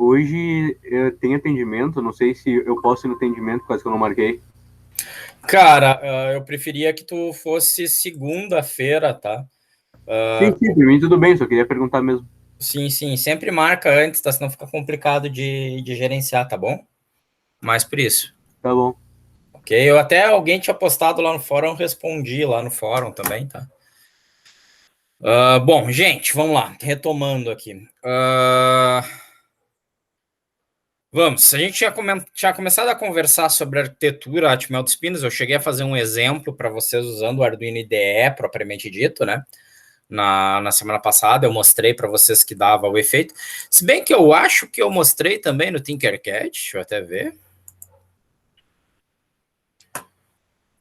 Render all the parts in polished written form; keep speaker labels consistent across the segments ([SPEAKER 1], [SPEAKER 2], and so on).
[SPEAKER 1] hoje tem atendimento, não sei se eu posso ir no atendimento, quase que eu não marquei.
[SPEAKER 2] Cara, eu preferia que tu fosse segunda-feira, tá?
[SPEAKER 1] Sim, por mim tudo bem, só queria perguntar mesmo.
[SPEAKER 2] Sim, sempre marca antes, tá? Senão fica complicado de gerenciar, tá bom? Mais por isso.
[SPEAKER 1] Tá bom.
[SPEAKER 2] Ok? Eu até alguém tinha postado lá no fórum, eu respondi lá no fórum também, tá? Bom, gente, vamos lá. Retomando aqui. Vamos, a gente tinha começado a conversar sobre a arquitetura Atmel dos Pinos. Eu cheguei a fazer um exemplo para vocês usando o Arduino IDE, propriamente dito, né? Na semana passada, eu mostrei para vocês que dava o efeito. Se bem que eu acho que eu mostrei também no Tinkercad, deixa eu até ver.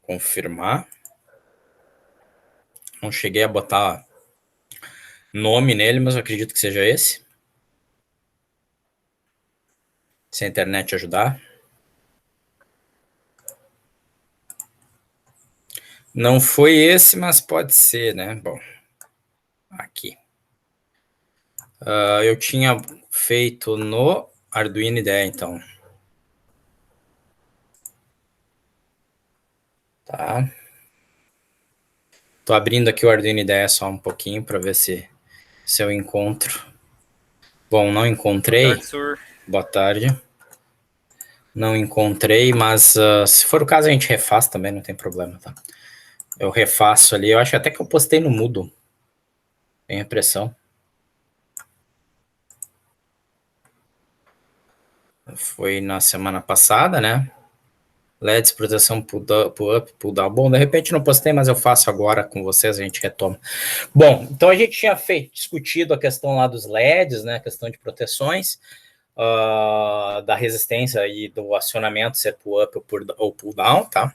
[SPEAKER 2] Confirmar. Não cheguei a botar nome nele, mas eu acredito que seja esse. Se a internet ajudar. Não foi esse, mas pode ser, né? Bom, aqui. Eu tinha feito no Arduino IDE, então. Tá. Tô abrindo aqui o Arduino IDE só um pouquinho para ver se eu encontro. Bom, não encontrei.
[SPEAKER 3] Boa tarde, senhor.
[SPEAKER 2] Boa tarde. Não encontrei, mas se for o caso a gente refaz também, não tem problema, tá? Eu refaço ali, eu acho até que eu postei no Moodle. Tem impressão. Foi na semana passada, né? LEDs, proteção, pull up, pull down. Bom, de repente não postei, mas eu faço agora com vocês, a gente retoma. Bom, então a gente tinha discutido a questão lá dos LEDs, né? A questão de proteções, da resistência e do acionamento, ser pull up ou pull down, tá?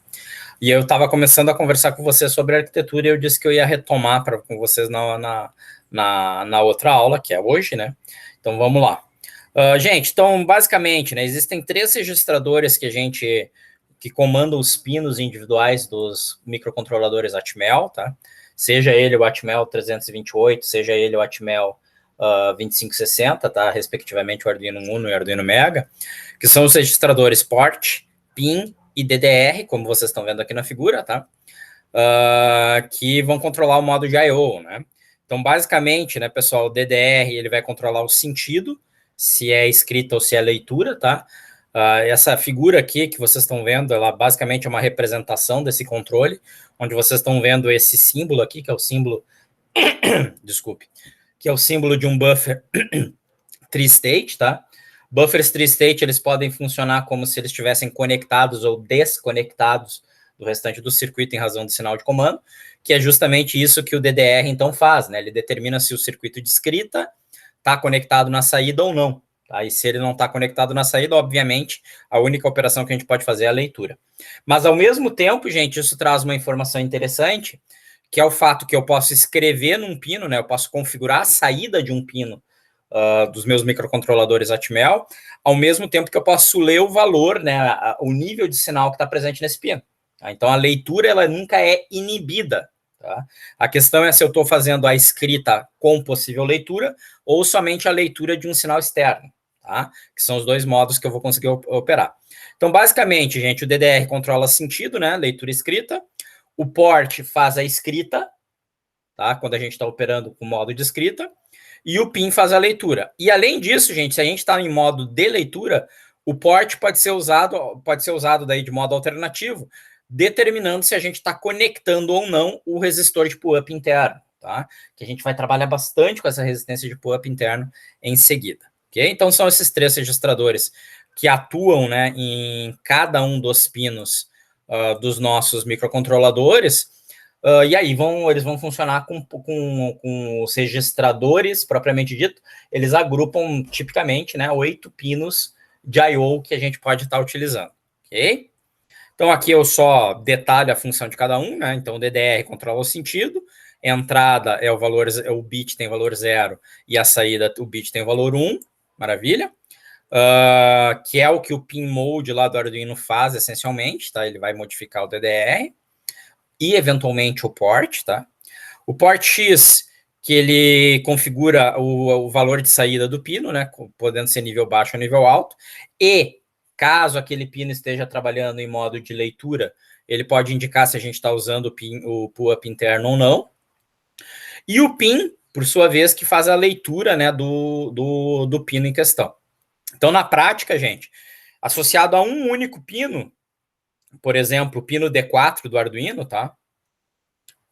[SPEAKER 2] E eu estava começando a conversar com vocês sobre arquitetura e eu disse que eu ia retomar com vocês na outra aula, que é hoje, né? Então vamos lá. Gente, então basicamente, né, existem 3 registradores que comandam os pinos individuais dos microcontroladores Atmel, tá? Seja ele o Atmel 328, seja ele o Atmel 2560, tá? Respectivamente o Arduino Uno e o Arduino Mega, que são os registradores port, pin e DDR, como vocês estão vendo aqui na figura, tá? Que vão controlar o modo de I/O, né? Então, basicamente, né, pessoal, o DDR ele vai controlar o sentido, se é escrita ou se é leitura, tá? Essa figura aqui que vocês estão vendo, ela basicamente é uma representação desse controle, onde vocês estão vendo esse símbolo aqui, que é o símbolo, desculpe, que é o símbolo de um buffer tri-state, tá? Buffers tri-state, eles podem funcionar como se eles estivessem conectados ou desconectados do restante do circuito em razão do sinal de comando, que é justamente isso que o DDR, então, faz, né? Ele determina se o circuito de escrita está conectado na saída ou não. Tá? E se ele não está conectado na saída, obviamente, a única operação que a gente pode fazer é a leitura. Mas, ao mesmo tempo, gente, isso traz uma informação interessante, que é o fato que eu posso escrever num pino, né? Eu posso configurar a saída de um pino dos meus microcontroladores Atmel, ao mesmo tempo que eu posso ler o valor, né? O nível de sinal que está presente nesse pino. Tá? Então, a leitura, ela nunca é inibida. Tá? A questão é se eu estou fazendo a escrita com possível leitura ou somente a leitura de um sinal externo, tá? Que são os 2 modos que eu vou conseguir operar. Então, basicamente, gente, o DDR controla sentido, né? Leitura e escrita. O port faz a escrita, tá? Quando a gente está operando com modo de escrita. E o PIN faz a leitura. E, além disso, gente, se a gente está em modo de leitura, o port pode ser usado daí de modo alternativo, determinando se a gente está conectando ou não o resistor de pull-up interno, tá? Que a gente vai trabalhar bastante com essa resistência de pull-up interno em seguida, ok? Então, são esses 3 registradores que atuam, né, em cada um dos pinos dos nossos microcontroladores, e aí eles vão funcionar com os registradores, propriamente dito, eles agrupam tipicamente, né, 8 pinos de I/O que a gente pode estar utilizando, ok? Então, aqui eu só detalho a função de cada um, né? Então, o DDR controla o sentido, a entrada é o bit tem valor 0 e a saída, o bit tem valor 1, maravilha. Que é o que o pin mode lá do Arduino faz, essencialmente, tá? Ele vai modificar o DDR e, eventualmente, o port, tá? O port X, que ele configura o valor de saída do pino, né, podendo ser nível baixo ou nível alto, e caso aquele pino esteja trabalhando em modo de leitura, ele pode indicar se a gente está usando o pull-up interno ou não. E o pin, por sua vez, que faz a leitura, né, do pino em questão. Então, na prática, gente, associado a um único pino, por exemplo, o pino D4 do Arduino, tá?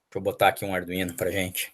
[SPEAKER 2] Deixa eu botar aqui um Arduino para gente.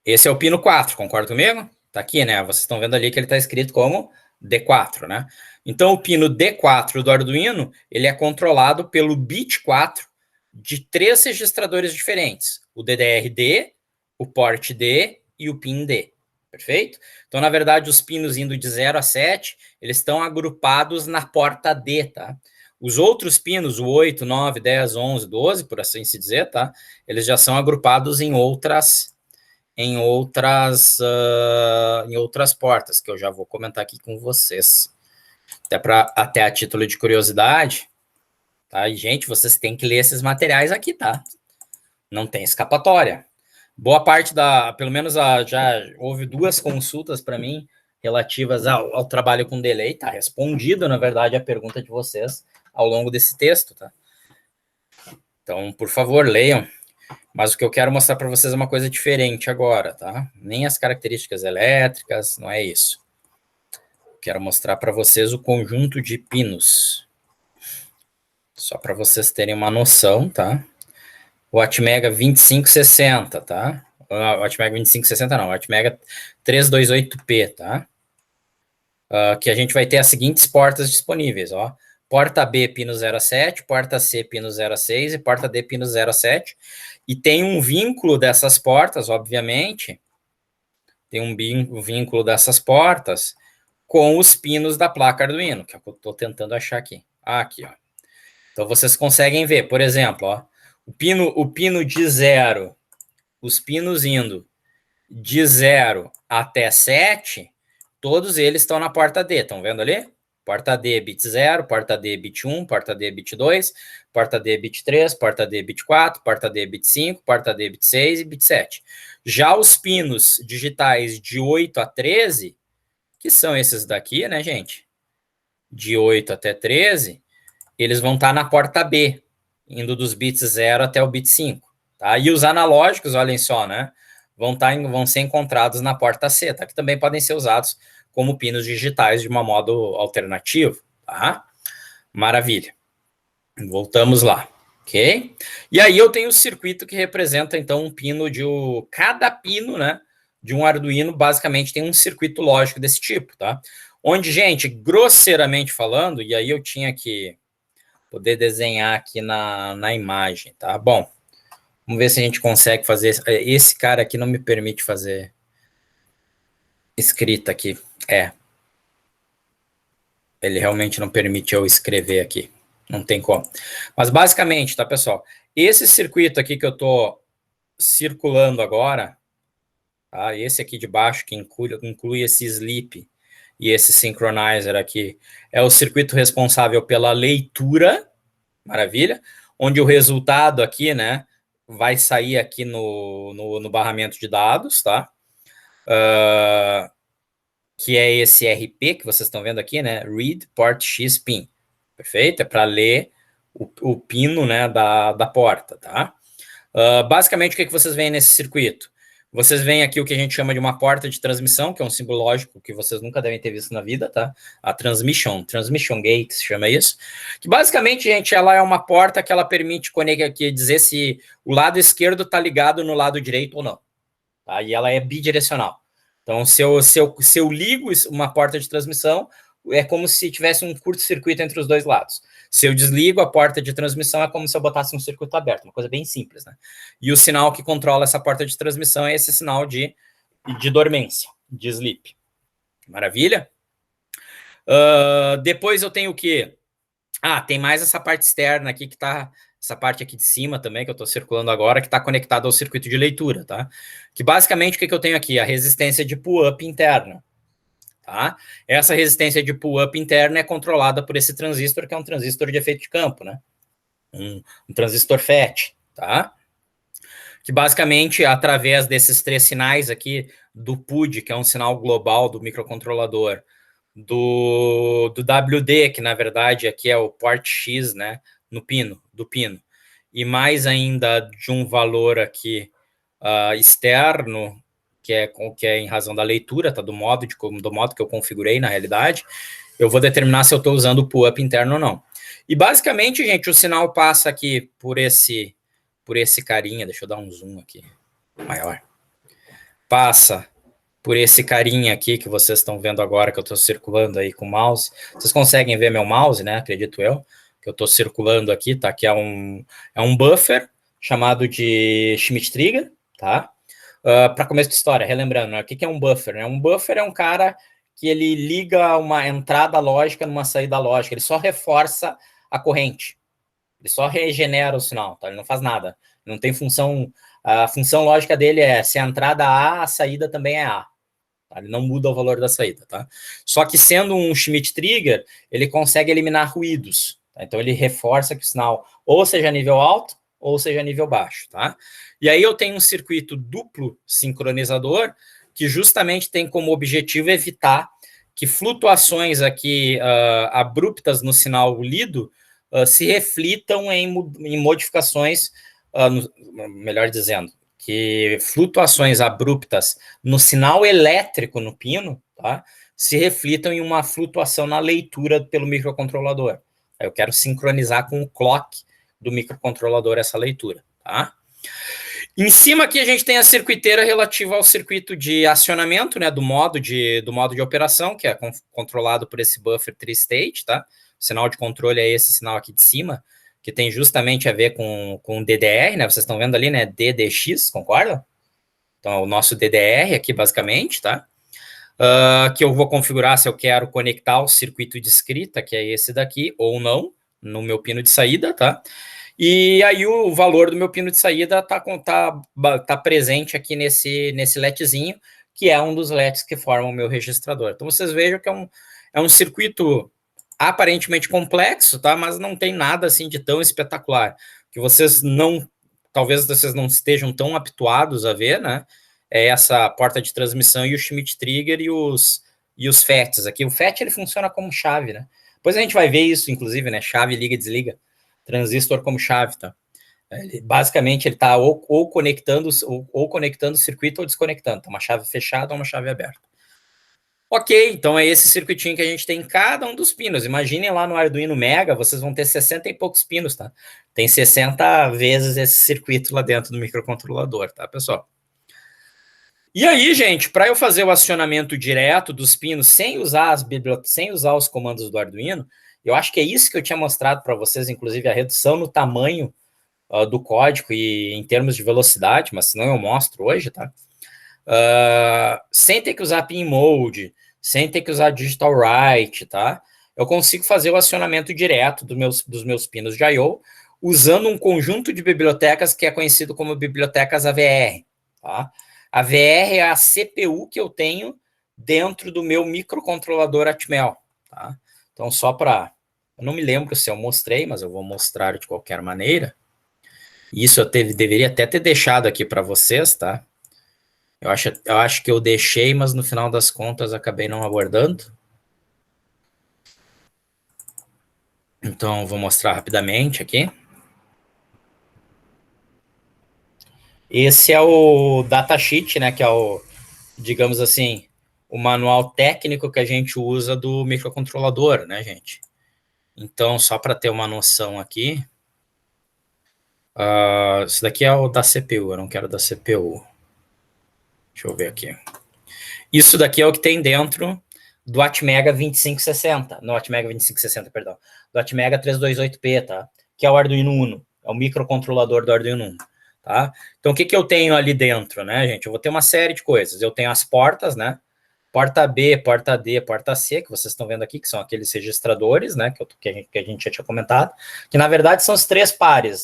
[SPEAKER 2] Esse é o pino 4, concorda comigo? Tá aqui, né? Vocês estão vendo ali que ele está escrito como D4, né? Então, o pino D4 do Arduino, ele é controlado pelo bit 4 de 3 registradores diferentes. O DDR-D, o port-D e o pin-D. Perfeito? Então, na verdade, os pinos indo de 0 a 7, eles estão agrupados na porta D, tá? Os outros pinos, o 8, 9, 10, 11, 12, por assim se dizer, tá? Eles já são agrupados em outras portas, que eu já vou comentar aqui com vocês. Até a título de curiosidade, tá? E, gente, vocês têm que ler esses materiais aqui, tá? Não tem escapatória. Boa parte pelo menos já houve 2 consultas para mim relativas ao trabalho com delay, tá respondido, na verdade, a pergunta de vocês ao longo desse texto, tá? Então, por favor, leiam. Mas o que eu quero mostrar para vocês é uma coisa diferente agora, tá? Nem as características elétricas, não é isso. Quero mostrar para vocês o conjunto de pinos. Só para vocês terem uma noção, tá? O Atmega 2560, tá? O Atmega 2560 não, o Atmega 328P, tá? Que a gente vai ter as seguintes portas disponíveis, ó. Porta B, pino 0 a 7, porta C, pino 0 a 6 e porta D, pino 0 a 7. E tem um vínculo dessas portas, obviamente, tem um vínculo dessas portas com os pinos da placa Arduino, que é o que eu estou tentando achar aqui. Aqui, ó. Então, vocês conseguem ver, por exemplo, ó, o pino de 0, os pinos indo de 0 até 7, todos eles estão na porta D, estão vendo ali? Porta D, bit 0, porta D, bit 1, porta D, bit 2, porta D, bit 3, porta D, bit 4, porta D, bit 5, porta D, bit 6 e bit 7. Já os pinos digitais de 8 a 13, que são esses daqui, né, gente? De 8 até 13, eles vão estar na porta B, indo dos bits 0 até o bit 5. Tá? E os analógicos, olhem só, né? Vão ser encontrados na porta C, tá? Que também podem ser usados como pinos digitais de um modo alternativo, tá? Maravilha. Voltamos lá, ok? E aí eu tenho o circuito que representa, então, um pino cada pino, né, de um Arduino, basicamente, tem um circuito lógico desse tipo, tá? Onde, gente, grosseiramente falando, e aí eu tinha que poder desenhar aqui na imagem, tá? Bom, vamos ver se a gente consegue fazer. Esse cara aqui não me permite fazer escrita aqui. Ele realmente não permite eu escrever aqui. Não tem como. Mas basicamente, tá, pessoal? Esse circuito aqui que eu tô circulando agora, tá? Esse aqui de baixo, que inclui esse sleep e esse synchronizer aqui, é o circuito responsável pela leitura, maravilha, onde o resultado aqui, né, vai sair aqui no barramento de dados, tá? Que é esse RP que vocês estão vendo aqui, né? Read Port X Pin. Perfeito? É para ler o pino, né, da porta, tá? Basicamente, o que vocês veem nesse circuito? Vocês veem aqui o que a gente chama de uma porta de transmissão, que é um símbolo lógico que vocês nunca devem ter visto na vida, tá? A transmission gate, se chama isso. Que basicamente, gente, ela é uma porta que ela permite dizer se o lado esquerdo está ligado no lado direito ou não. Tá? E ela é bidirecional. Então, se eu ligo uma porta de transmissão, é como se tivesse um curto-circuito entre os dois lados. Se eu desligo a porta de transmissão, é como se eu botasse um circuito aberto, uma coisa bem simples, né? E o sinal que controla essa porta de transmissão é esse sinal de dormência, de sleep. Maravilha? Depois eu tenho o quê? Tem mais essa parte externa aqui, que tá... Essa parte aqui de cima também, que eu estou circulando agora, que está conectada ao circuito de leitura, tá? Que basicamente, o que eu tenho aqui? A resistência de pull-up interna. Tá? Essa resistência de pull-up interna é controlada por esse transistor, que é um transistor de efeito de campo, né? um transistor FET, tá? Que basicamente, através desses 3 sinais aqui, do PUD, que é um sinal global do microcontrolador, do WD, que na verdade aqui é o port X, né, do pino, e mais ainda de um valor aqui externo, que é em razão da leitura, tá, do modo que eu configurei na realidade, eu vou determinar se eu estou usando o pull-up interno ou não. E basicamente, gente, o sinal passa aqui por esse carinha, deixa eu dar um zoom aqui, maior. Passa por esse carinha aqui que vocês estão vendo agora, que eu estou circulando aí com o mouse. Vocês conseguem ver meu mouse, né? Acredito eu, que eu estou circulando aqui, tá? Que é um buffer chamado de Schmitt-Trigger, tá? Para começo de história, relembrando, né? O que é um buffer? Né? Um buffer é um cara que ele liga uma entrada lógica numa saída lógica, ele só reforça a corrente, ele só regenera o sinal, tá? Ele não faz nada, não tem função, a função lógica dele é se a entrada A, a saída também é A. Tá? Ele não muda o valor da saída, tá? Só que sendo um Schmitt-Trigger, ele consegue eliminar ruídos, tá? Então ele reforça que o sinal ou seja nível alto ou seja nível baixo, tá? E aí eu tenho um circuito duplo sincronizador que justamente tem como objetivo evitar que flutuações aqui abruptas no sinal lido se reflitam em modificações, melhor dizendo, que flutuações abruptas no sinal elétrico no pino, tá, se reflitam em uma flutuação na leitura pelo microcontrolador. Eu quero sincronizar com o clock do microcontrolador essa leitura, tá? Em cima aqui a gente tem a circuiteira relativa ao circuito de acionamento, né, do modo de operação, que é controlado por esse buffer tri-state, tá? O sinal de controle é esse sinal aqui de cima, que tem justamente a ver com o DDR, né? Vocês estão vendo ali, né? DDX, concorda? Então, é o nosso DDR aqui, basicamente, tá? Que eu vou configurar se eu quero conectar o circuito de escrita, que é esse daqui, ou não, no meu pino de saída, tá? E aí o valor do meu pino de saída tá presente aqui nesse LEDzinho, que é um dos LEDs que formam o meu registrador. Então, vocês vejam que é um circuito aparentemente complexo, tá? Mas não tem nada assim de tão espetacular, que talvez vocês não estejam tão habituados a ver, né? É essa porta de transmissão e o Schmitt-Trigger e os FETs aqui. O FET, ele funciona como chave, né? Depois a gente vai ver isso, inclusive, né? Chave liga e desliga. Transistor como chave, tá? Basicamente, ele está ou conectando o circuito ou desconectando. Tá? Uma chave fechada ou uma chave aberta. Ok, então é esse circuitinho que a gente tem em cada um dos pinos. Imaginem lá no Arduino Mega, vocês vão ter 60 e poucos pinos, tá? Tem 60 vezes esse circuito lá dentro do microcontrolador, tá, pessoal? E aí, gente, para eu fazer o acionamento direto dos pinos sem usar os comandos do Arduino, eu acho que é isso que eu tinha mostrado para vocês, inclusive a redução no tamanho do código e em termos de velocidade, mas senão eu mostro hoje, tá? Sem ter que usar pin mode, sem ter que usar digital write, tá? Eu consigo fazer o acionamento direto dos meus pinos de I/O usando um conjunto de bibliotecas que é conhecido como bibliotecas AVR, tá? A VR é a CPU que eu tenho dentro do meu microcontrolador Atmel, tá? Então, eu não me lembro se eu mostrei, mas eu vou mostrar de qualquer maneira. Isso eu deveria até ter deixado aqui para vocês, tá? Eu acho que eu deixei, mas no final das contas acabei não abordando. Então, vou mostrar rapidamente aqui. Esse é o datasheet, né? Que é digamos assim, o manual técnico que a gente usa do microcontrolador, né, gente? Então, só para ter uma noção aqui, isso daqui é o da CPU, eu não quero da CPU. Deixa eu ver aqui. Isso daqui é o que tem dentro do Atmega 2560, no Atmega 2560, perdão, do Atmega 328P, tá? Que é o Arduino Uno, é o microcontrolador do Arduino Uno, tá? Então, o que eu tenho ali dentro, né, gente? Eu vou ter uma série de coisas. Eu tenho as portas, né? Porta B, porta D, porta C, que vocês estão vendo aqui, que são aqueles registradores, né, que a gente já tinha comentado, que na verdade são os três pares.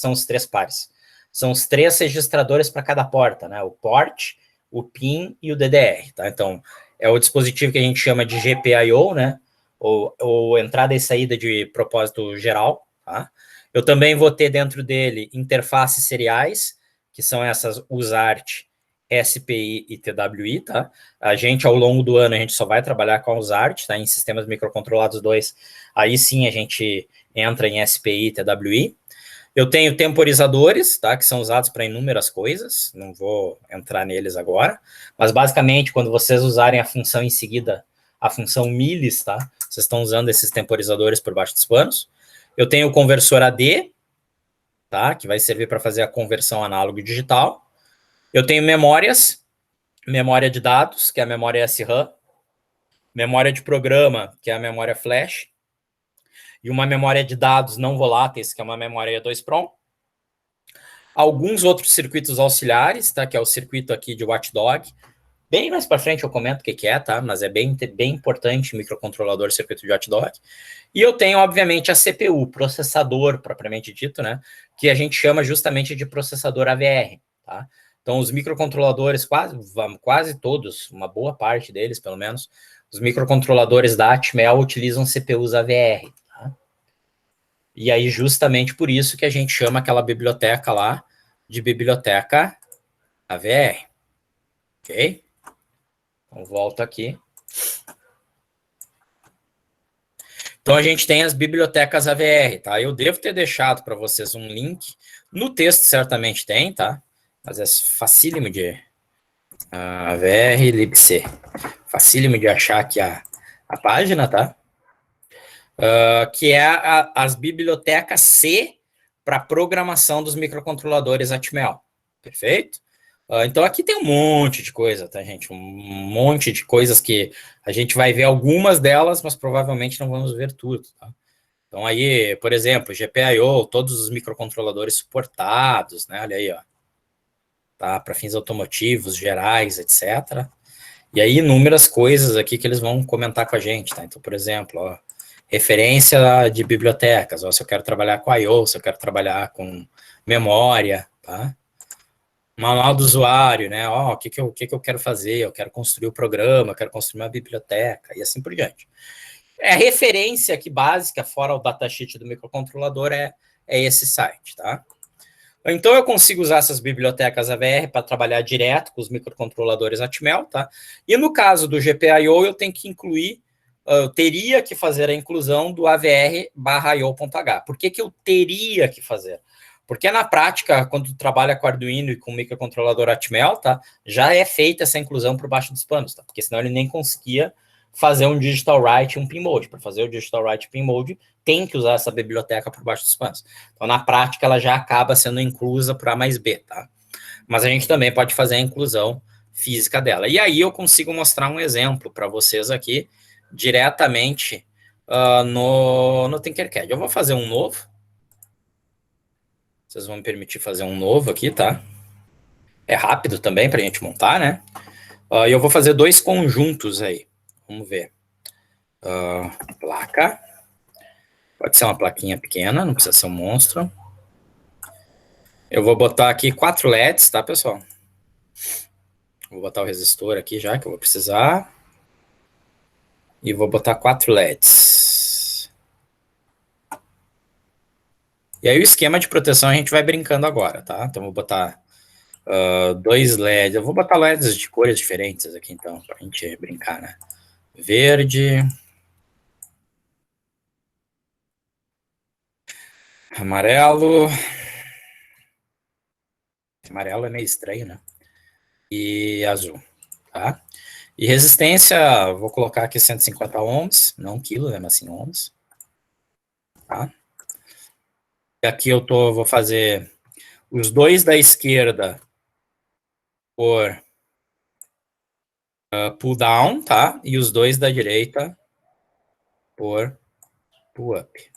[SPEAKER 2] São os três registradores para cada porta, né? O port, o PIN e o DDR, tá? Então, é o dispositivo que a gente chama de GPIO, né? Ou entrada e saída de propósito geral, tá? Eu também vou ter dentro dele interfaces seriais, que são essas USART, SPI e TWI, tá? A gente, ao longo do ano, a gente só vai trabalhar com a USART, tá? Em sistemas microcontrolados 2, aí sim a gente entra em SPI e TWI. Eu tenho temporizadores, tá? Que são usados para inúmeras coisas, não vou entrar neles agora, mas basicamente, quando vocês usarem a função em seguida, a função milis, tá? Vocês estão usando esses temporizadores por baixo dos panos. Eu tenho o conversor AD, tá? Que vai servir para fazer a conversão análogo e digital. Eu tenho memórias, memória de dados, que é a memória SRAM, memória de programa, que é a memória flash, e uma memória de dados não voláteis, que é uma memória E2PROM. Alguns outros circuitos auxiliares, tá? Que é o circuito aqui de Watchdog. Bem mais para frente eu comento o que é, tá? Mas é bem importante microcontrolador, circuito de Watchdog. E eu tenho, obviamente, a CPU, processador propriamente dito, né? Que a gente chama justamente de processador AVR, tá? Então, os microcontroladores, quase todos, uma boa parte deles, pelo menos, os microcontroladores da Atmel utilizam CPUs AVR, tá? E aí, justamente por isso que a gente chama aquela biblioteca lá de biblioteca AVR, ok? Então, volta aqui. Então, a gente tem as bibliotecas AVR, tá? Eu devo ter deixado para vocês um link. No texto, certamente tem, tá? Mas é facílimo de... AVR libc. Facílimo de achar aqui a página, tá? Que é as bibliotecas C para programação dos microcontroladores Atmel. Perfeito? Então, aqui tem um monte de coisa, tá, gente? Um monte de coisas que a gente vai ver algumas delas, mas provavelmente não vamos ver tudo, tá? Então, aí, por exemplo, GPIO, todos os microcontroladores suportados, né? Olha aí, ó. Tá? Para fins automotivos, gerais, etc. E aí, inúmeras coisas aqui que eles vão comentar com a gente, tá? Então, por exemplo, ó, referência de bibliotecas, ó, se eu quero trabalhar com I/O, se eu quero trabalhar com memória, tá? Manual do usuário, né? Ó, o que eu quero fazer? Eu quero construir o programa, eu quero construir uma biblioteca, e assim por diante. A referência aqui básica, fora o datasheet do microcontrolador, é esse site, tá? Então, eu consigo usar essas bibliotecas AVR para trabalhar direto com os microcontroladores Atmel, tá? E no caso do GPIO, eu tenho que incluir, eu teria que fazer a inclusão do AVR/IO.H. Por que eu teria que fazer? Porque na prática, quando tu trabalha com Arduino e com microcontrolador Atmel, tá? Já é feita essa inclusão por baixo dos panos, tá? Porque senão ele nem conseguia fazer um digital write e um pin mode. Para fazer o digital write e pin mode, tem que usar essa biblioteca por baixo dos panos. Então, na prática, ela já acaba sendo inclusa por A mais B, tá? Mas a gente também pode fazer a inclusão física dela. E aí eu consigo mostrar um exemplo para vocês aqui, diretamente no Tinkercad. Eu vou fazer um novo. Vocês vão me permitir fazer um novo aqui, tá? É rápido também para a gente montar, né? E eu vou fazer dois conjuntos aí. Vamos ver. Placa. Pode ser uma plaquinha pequena, não precisa ser um monstro. Eu vou botar aqui 4 LEDs, tá, pessoal? Vou botar o resistor aqui já, que eu vou precisar. E vou botar 4 LEDs. E aí o esquema de proteção a gente vai brincando agora, tá? Então, vou botar 2 LEDs. Eu vou botar LEDs de cores diferentes aqui, então, pra gente brincar, né? Verde. Amarelo. Amarelo é meio estranho, né? E azul, tá? E resistência, vou colocar aqui 150 ohms, não quilo, né, mas sim ohms. Tá? E aqui eu vou fazer os dois da esquerda por pull down, tá? E os dois da direita por pull up.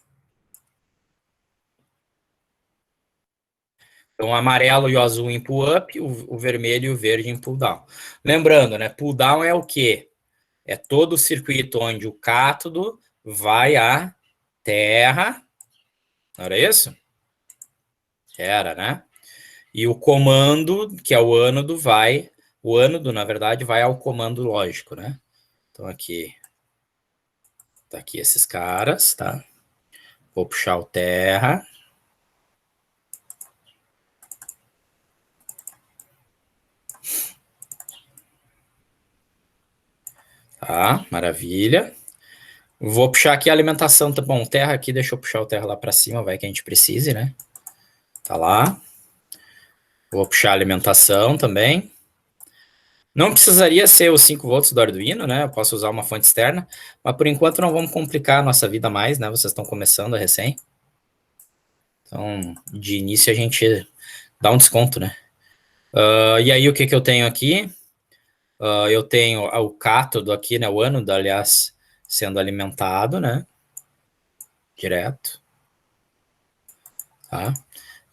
[SPEAKER 2] Então, o amarelo e o azul em pull up, o vermelho e o verde em pull down. Lembrando, né? Pull down é o quê? É todo o circuito onde o cátodo vai à terra. Não era isso? Era, né? E o comando, que é o ânodo, o ânodo, na verdade, vai ao comando lógico, né? Então, aqui, tá aqui esses caras, tá? Vou puxar o terra. Tá, maravilha. Vou puxar aqui a alimentação, tá bom, terra aqui, deixa eu puxar o terra lá para cima, vai que a gente precise, né? Tá lá. Vou puxar a alimentação também. Não precisaria ser os 5 volts do Arduino, né? Eu posso usar uma fonte externa, mas por enquanto não vamos complicar a nossa vida mais, né? Vocês estão começando a recém. Então, de início a gente dá um desconto, né? E aí, o que eu tenho aqui? Eu tenho o cátodo aqui, né? O ânodo, aliás, sendo alimentado, né? Direto. Tá?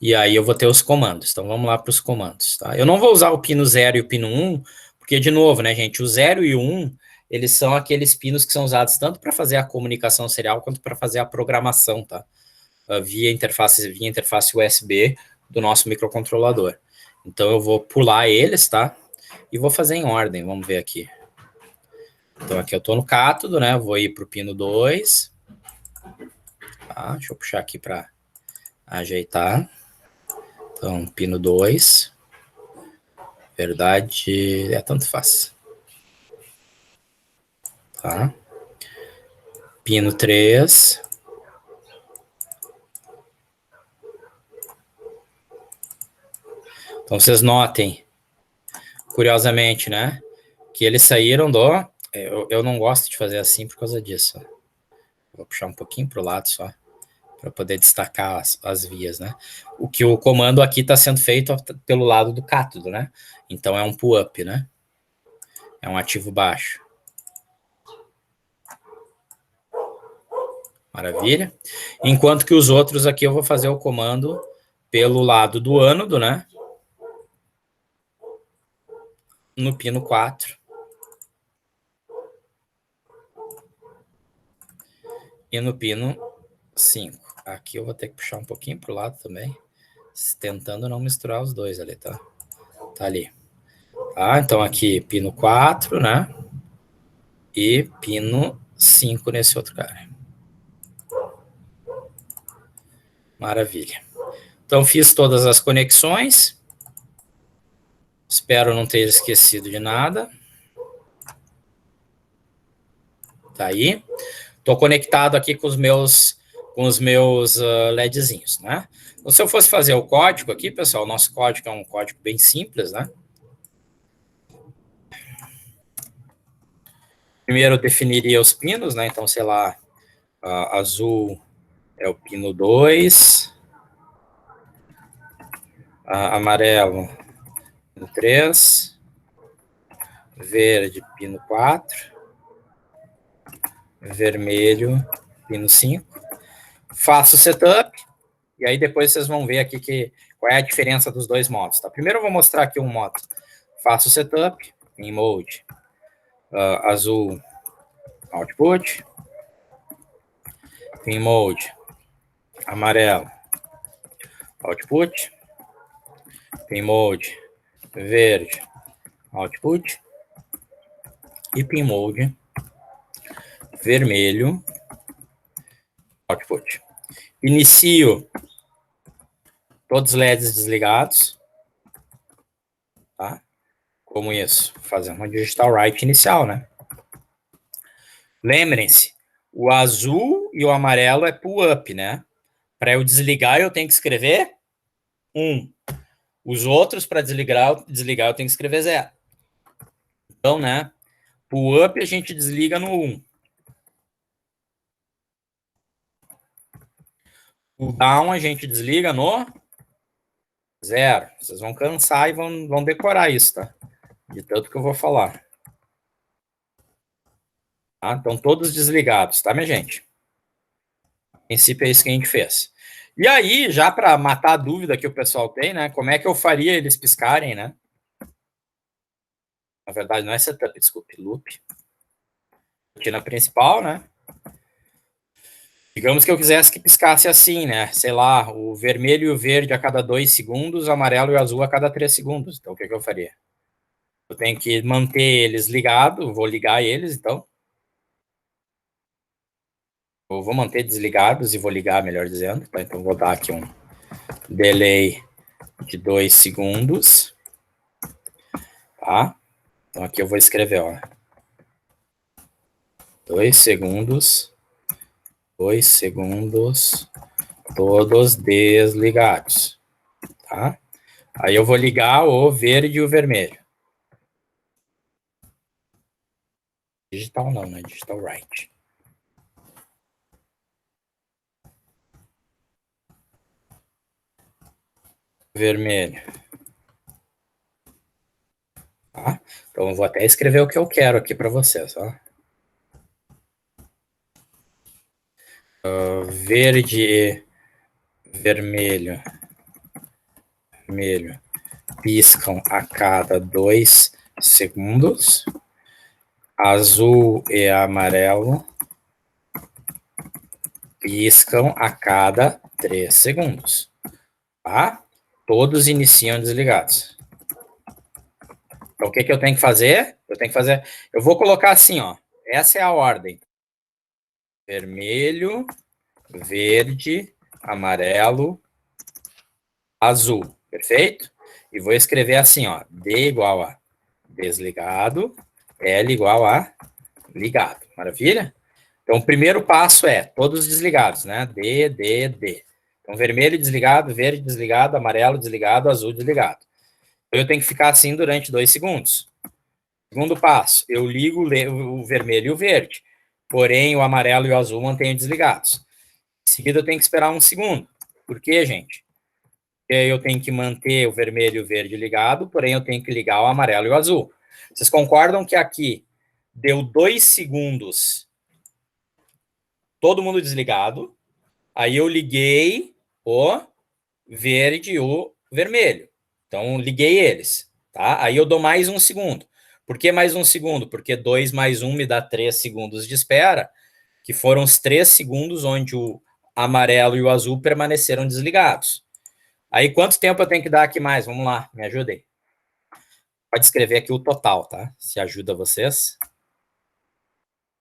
[SPEAKER 2] E aí eu vou ter os comandos. Então, vamos lá para os comandos, tá? Eu não vou usar o pino 0 e o pino 1, porque, de novo, né, gente? O 0 e o 1, eles são aqueles pinos que são usados tanto para fazer a comunicação serial quanto para fazer a programação, tá? Via interface USB do nosso microcontrolador. Então, eu vou pular eles, tá? E vou fazer em ordem, vamos ver aqui. Então, aqui eu estou no cátodo, né? Vou ir para o pino 2. Tá? Deixa eu puxar aqui para ajeitar. Então, pino 2. Verdade, tanto faz. Tá? Pino 3. Então, vocês notem, curiosamente, né? Que eles saíram do... Eu não gosto de fazer assim por causa disso. Vou puxar um pouquinho para o lado só, para poder destacar as vias, né? O comando aqui está sendo feito pelo lado do cátodo, né? Então, é um pull-up, né? É um ativo baixo. Maravilha. Enquanto que os outros aqui eu vou fazer o comando pelo lado do ânodo, né? No pino 4. E no pino 5. Aqui eu vou ter que puxar um pouquinho para o lado também, tentando não misturar os dois ali, tá? Tá ali. Tá, então aqui pino 4, né? E pino 5 nesse outro cara. Maravilha. Então fiz todas as conexões. Espero não ter esquecido de nada. Tá aí. Estou conectado aqui com os meus LEDzinhos, né? Então, se eu fosse fazer o código aqui, pessoal, o nosso código é um código bem simples, né? Primeiro eu definiria os pinos, né? Então, sei lá, azul é o pino 2, amarelo, pino 3, verde, pino 4, vermelho, pino 5. Faço o setup, e aí depois vocês vão ver aqui qual é a diferença dos dois modos, tá? Primeiro eu vou mostrar aqui um modo. Faço o setup em mode azul, output, em mode amarelo, output, em mode verde, output, e pin mode vermelho, output. Inicio todos os LEDs desligados, tá? Como isso? Fazendo uma digital write inicial, né? Lembrem-se, o azul e o amarelo é pull-up, né? Para eu desligar, eu tenho que escrever 1. Os outros, para desligar, eu tenho que escrever 0. Então, né? Pull-up a gente desliga no 1. Pull down a gente desliga no 0. Vocês vão cansar e vão decorar isso, tá? De tanto que eu vou falar. Tá? Então, todos desligados, tá, minha gente? A princípio é isso que a gente fez. E aí, já para matar a dúvida que o pessoal tem, né? Como é que eu faria eles piscarem, né? Na verdade, não é setup, desculpe, loop. Rotina principal, né? Digamos que eu quisesse que piscasse assim, né? Sei lá, o vermelho e o verde a cada 2 segundos, o amarelo e o azul a cada 3 segundos. Então, o que eu faria? Eu tenho que manter eles ligados, vou ligar eles, então. Eu vou manter desligados e vou ligar, melhor dizendo. Tá? Então, vou dar aqui um delay de 2 segundos. Tá? Então, aqui eu vou escrever, ó. 2 segundos. 2 segundos. Todos desligados. Tá? Aí eu vou ligar o verde e o vermelho. Digital não, né? Digital right. Vermelho. Tá? Então eu vou até escrever o que eu quero aqui para vocês. Ó. Verde e vermelho. Vermelho. Piscam a cada 2 segundos. Azul e amarelo piscam a cada 3 segundos. Tá? Todos iniciam desligados. Então, o que eu tenho que fazer? Eu vou colocar assim, ó. Essa é a ordem. Vermelho, verde, amarelo, azul. Perfeito? E vou escrever assim, ó. D igual a desligado, L igual a ligado. Maravilha? Então, o primeiro passo é todos desligados, né? D, D, D. Então, vermelho desligado, verde desligado, amarelo desligado, azul desligado. Então, eu tenho que ficar assim durante 2 segundos. Segundo passo, eu ligo o vermelho e o verde, porém o amarelo e o azul mantenho desligados. Em seguida, eu tenho que esperar 1 segundo. Por quê, gente? Porque eu tenho que manter o vermelho e o verde ligado, porém eu tenho que ligar o amarelo e o azul. Vocês concordam que aqui deu 2 segundos, todo mundo desligado, aí eu liguei o verde e o vermelho. Então, liguei eles, tá? Aí eu dou mais 1 segundo. Por que mais 1 segundo? Porque 2 mais 1 me dá 3 segundos de espera, que foram os 3 segundos onde o amarelo e o azul permaneceram desligados. Aí, quanto tempo eu tenho que dar aqui mais? Vamos lá, me ajudem. Pode escrever aqui o total, tá? Se ajuda vocês.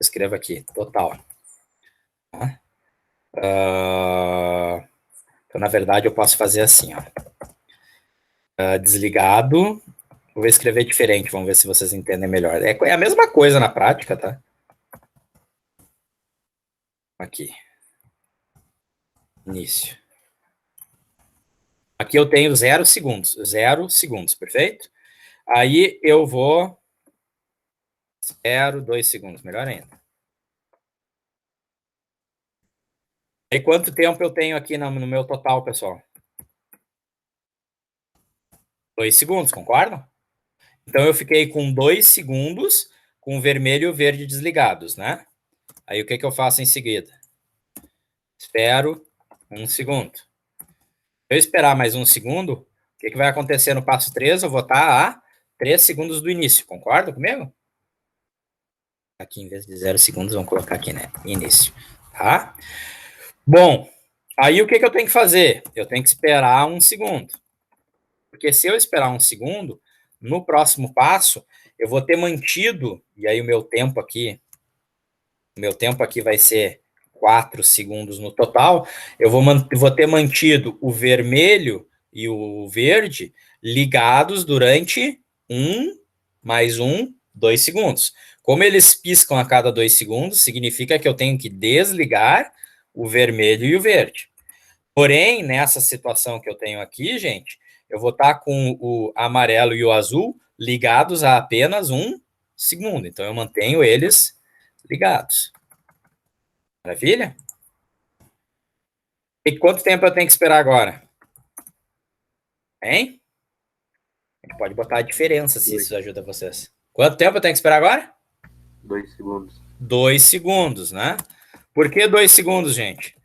[SPEAKER 2] Escreva aqui, total. Tá? Então, na verdade, eu posso fazer assim, ó. Desligado. Vou escrever diferente, vamos ver se vocês entendem melhor. É a mesma coisa na prática, tá? Aqui. Início. Aqui eu tenho 0 segundos. 0 segundos, perfeito? Aí eu vou... 0, 2 segundos, melhor ainda. E quanto tempo eu tenho aqui no meu total, pessoal? 2 segundos, concordam? Então eu fiquei com 2 segundos com o vermelho e o verde desligados, né? Aí o que eu faço em seguida? Espero 1 segundo. Se eu esperar mais 1 segundo, o que vai acontecer no passo 3? Eu vou estar a 3 segundos do início, concorda comigo? Aqui, em vez de 0 segundos, vamos colocar aqui, né? Início, tá? Bom, aí o que eu tenho que fazer? Eu tenho que esperar 1 segundo. Porque se eu esperar 1 segundo, no próximo passo, eu vou ter mantido, e aí o meu tempo aqui vai ser 4 segundos no total, eu vou ter mantido o vermelho e o verde ligados durante 1, mais 1, 2 segundos. Como eles piscam a cada 2 segundos, significa que eu tenho que desligar o vermelho e o verde. Porém, nessa situação que eu tenho aqui, gente, eu vou estar com o amarelo e o azul ligados a apenas 1 segundo. Então, eu mantenho eles ligados. Maravilha? E quanto tempo eu tenho que esperar agora? Hein? A gente pode botar a diferença, se isso ajuda vocês. Quanto tempo eu tenho que esperar agora?
[SPEAKER 1] 2 segundos.
[SPEAKER 2] 2 segundos, né? Por que 2 segundos, gente?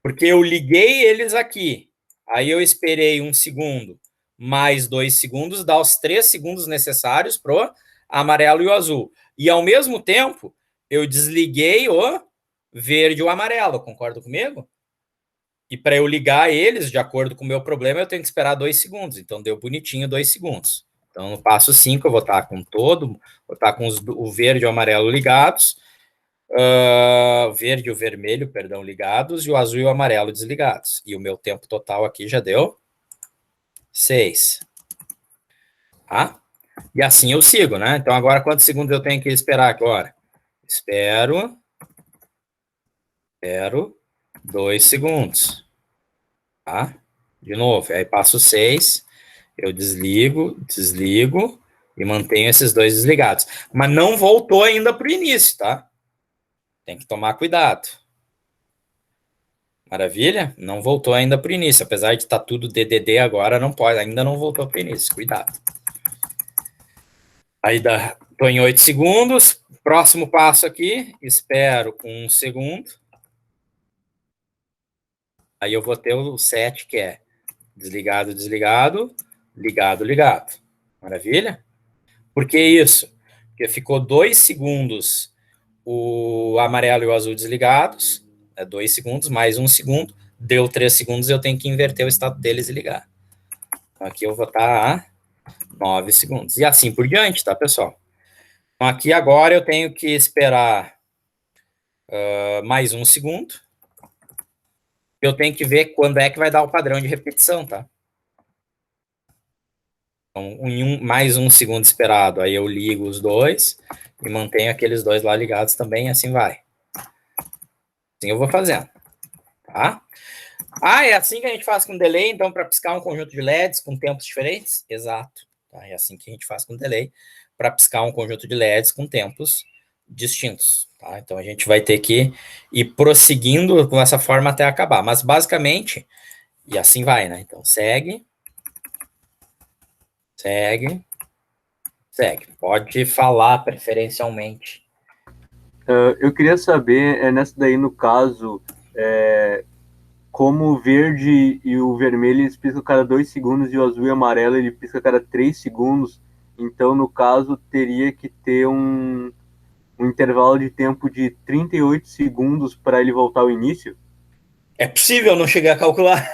[SPEAKER 2] Porque eu liguei eles aqui. Aí eu esperei 1 segundo mais 2 segundos, dá os 3 segundos necessários pro amarelo e o azul. E ao mesmo tempo, eu desliguei o verde e o amarelo, concorda comigo? E para eu ligar eles, de acordo com o meu problema, eu tenho que esperar 2 segundos. Então, deu bonitinho 2 segundos. Então, no passo 5, eu vou estar com vou estar com o verde e o amarelo ligados, o verde e o vermelho, perdão, ligados, e o azul e o amarelo desligados. E o meu tempo total aqui já deu 6. Tá? E assim eu sigo, né? Então, agora, quantos segundos eu tenho que esperar agora? espero 2 segundos, tá? De novo, aí passo 6, eu desligo e mantenho esses dois desligados. Mas não voltou ainda para o início, tá? Tem que tomar cuidado. Maravilha? Não voltou ainda para o início, apesar de estar tudo DDD agora, não pode, ainda não voltou para o início, cuidado. Aí estou em 8 segundos, próximo passo aqui, espero 1 segundo. Aí eu vou ter o 7, que é desligado, ligado. Maravilha? Por que isso? Porque ficou 2 segundos o amarelo e o azul desligados, 2 segundos, mais 1 segundo, deu 3 segundos, eu tenho que inverter o estado deles e ligar. Então aqui eu vou estar a 9 segundos. E assim por diante, tá, pessoal? Então aqui agora eu tenho que esperar mais 1 segundo. Eu tenho que ver quando é que vai dar o padrão de repetição, tá? Então, mais 1 segundo esperado, aí eu ligo os dois e mantenho aqueles dois lá ligados também, e assim vai. Assim eu vou fazendo, tá? É assim que a gente faz com delay, então, para piscar um conjunto de LEDs com tempos diferentes? Exato. Tá? É assim que a gente faz com delay, para piscar um conjunto de LEDs com tempos distintos. Tá? Então, a gente vai ter que ir prosseguindo com essa forma até acabar. Mas, basicamente, e assim vai, né? Então, segue. Pode falar preferencialmente.
[SPEAKER 1] Eu queria saber, nessa daí, no caso, como o verde e o vermelho eles piscam a cada 2 segundos e o azul e o amarelo ele pisca a cada 3 segundos. Então, no caso, teria que ter um intervalo de tempo de 38 segundos para ele voltar ao início?
[SPEAKER 2] É possível, não chegar a calcular.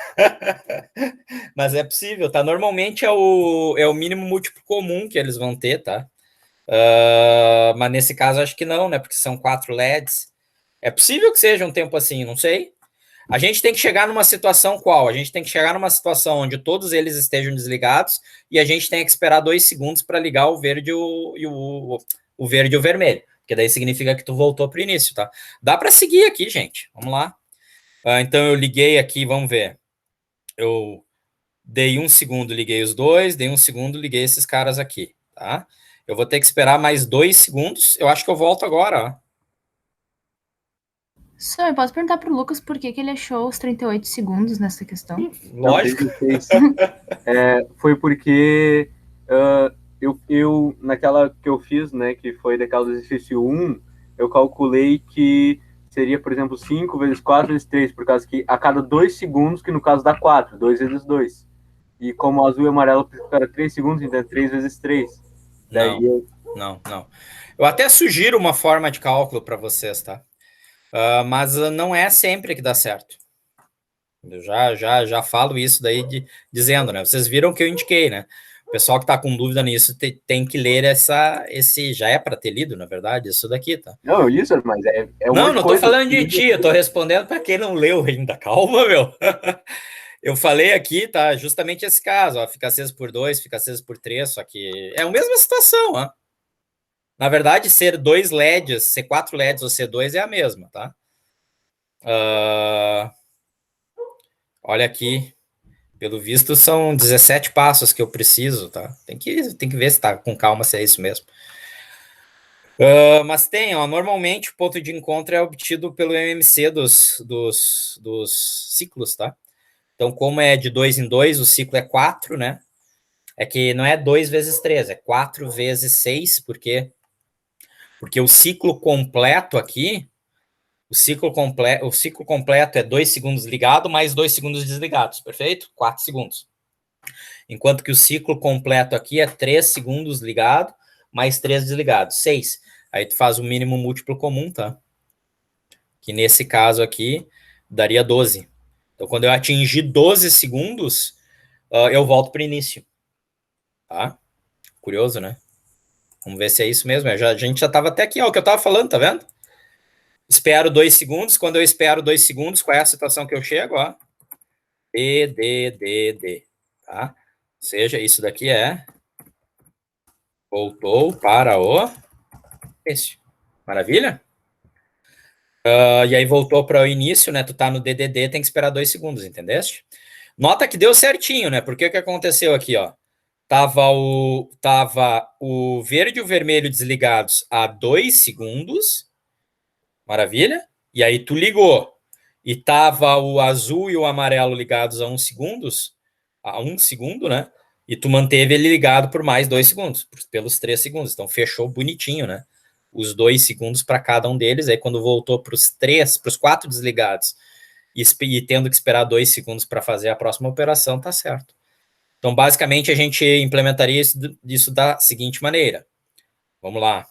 [SPEAKER 2] Mas é possível, tá? Normalmente é o mínimo múltiplo comum que eles vão ter, tá? Mas nesse caso acho que não, né? Porque são 4 LEDs. É possível que seja um tempo assim, não sei. A gente tem que chegar numa situação qual? A gente tem que chegar numa situação onde todos eles estejam desligados e a gente tem que esperar 2 segundos para ligar o verde e o verde e o vermelho. Porque daí significa que tu voltou para o início, tá? Dá para seguir aqui, gente. Vamos lá. Então eu liguei aqui, vamos ver. Eu dei 1 segundo, liguei os dois, dei 1 segundo, liguei esses caras aqui, tá? Eu vou ter que esperar mais 2 segundos. Eu acho que eu volto agora, ó.
[SPEAKER 3] Só, eu posso perguntar pro Lucas por que ele achou os 38 segundos nessa questão?
[SPEAKER 2] Lógico.
[SPEAKER 1] Foi porque eu, naquela que eu fiz, né, que foi daquela do exercício 1, eu calculei que seria, por exemplo, 5 vezes 4 vezes 3, por causa que a cada 2 segundos, que no caso dá 4, 2 vezes 2. E como azul e amarelo cada 3 segundos, então é 3 vezes 3.
[SPEAKER 2] Não. Eu até sugiro uma forma de cálculo para vocês, tá? Mas não é sempre que dá certo. Eu já falo isso daí dizendo, né? Vocês viram que eu indiquei, né? O pessoal que está com dúvida nisso tem que ler esse. Já é para ter lido, na verdade, isso daqui, tá?
[SPEAKER 1] Não, isso, mas é
[SPEAKER 2] uma não tô falando de ti, eu tô respondendo para quem não leu ainda. Calma, meu. Eu falei aqui, tá? Justamente esse caso, ó. Fica aceso por 2, fica aceso por 3, só que é a mesma situação, ó. Na verdade, ser 2 LEDs, ser 4 LEDs ou ser 2 é a mesma, tá? Olha aqui. Pelo visto, são 17 passos que eu preciso, tá? Tem que ver se tá com calma se é isso mesmo. Mas tem, ó, normalmente o ponto de encontro é obtido pelo MMC dos ciclos, tá? Então, como é de 2 em 2, o ciclo é 4, né? É que não é 2 vezes 3, é 4 vezes 6, porque o ciclo completo aqui, o ciclo completo é 2 segundos ligado mais 2 segundos desligados, perfeito? 4 segundos. Enquanto que o ciclo completo aqui é 3 segundos ligado, mais 3 desligados, 6. Aí tu faz o mínimo múltiplo comum, tá? Que nesse caso aqui daria 12. Então, quando eu atingir 12 segundos, eu volto para o início. Tá? Curioso, né? Vamos ver se é isso mesmo. A gente já estava até aqui, ó, o que eu estava falando, tá vendo? Espero 2 segundos. Quando eu espero 2 segundos, qual é a situação que eu chego? Ó? D. Tá? Ou seja, isso daqui voltou para o início. Maravilha? E aí voltou para o início, né? Tu tá no DDD, tem que esperar 2 segundos, entendeste? Nota que deu certinho, né? Porque o que aconteceu aqui, ó? Tava o verde e o vermelho desligados a 2 segundos. Maravilha? E aí tu ligou. E tava o azul e o amarelo ligados a 1 segundos, a 1 segundo, né? E tu manteve ele ligado por mais 2 segundos, pelos 3 segundos. Então fechou bonitinho, né? Os 2 segundos para cada um deles. Aí quando voltou para os 4 desligados e tendo que esperar 2 segundos para fazer a próxima operação, tá certo. Então, basicamente, a gente implementaria isso da seguinte maneira. Vamos lá.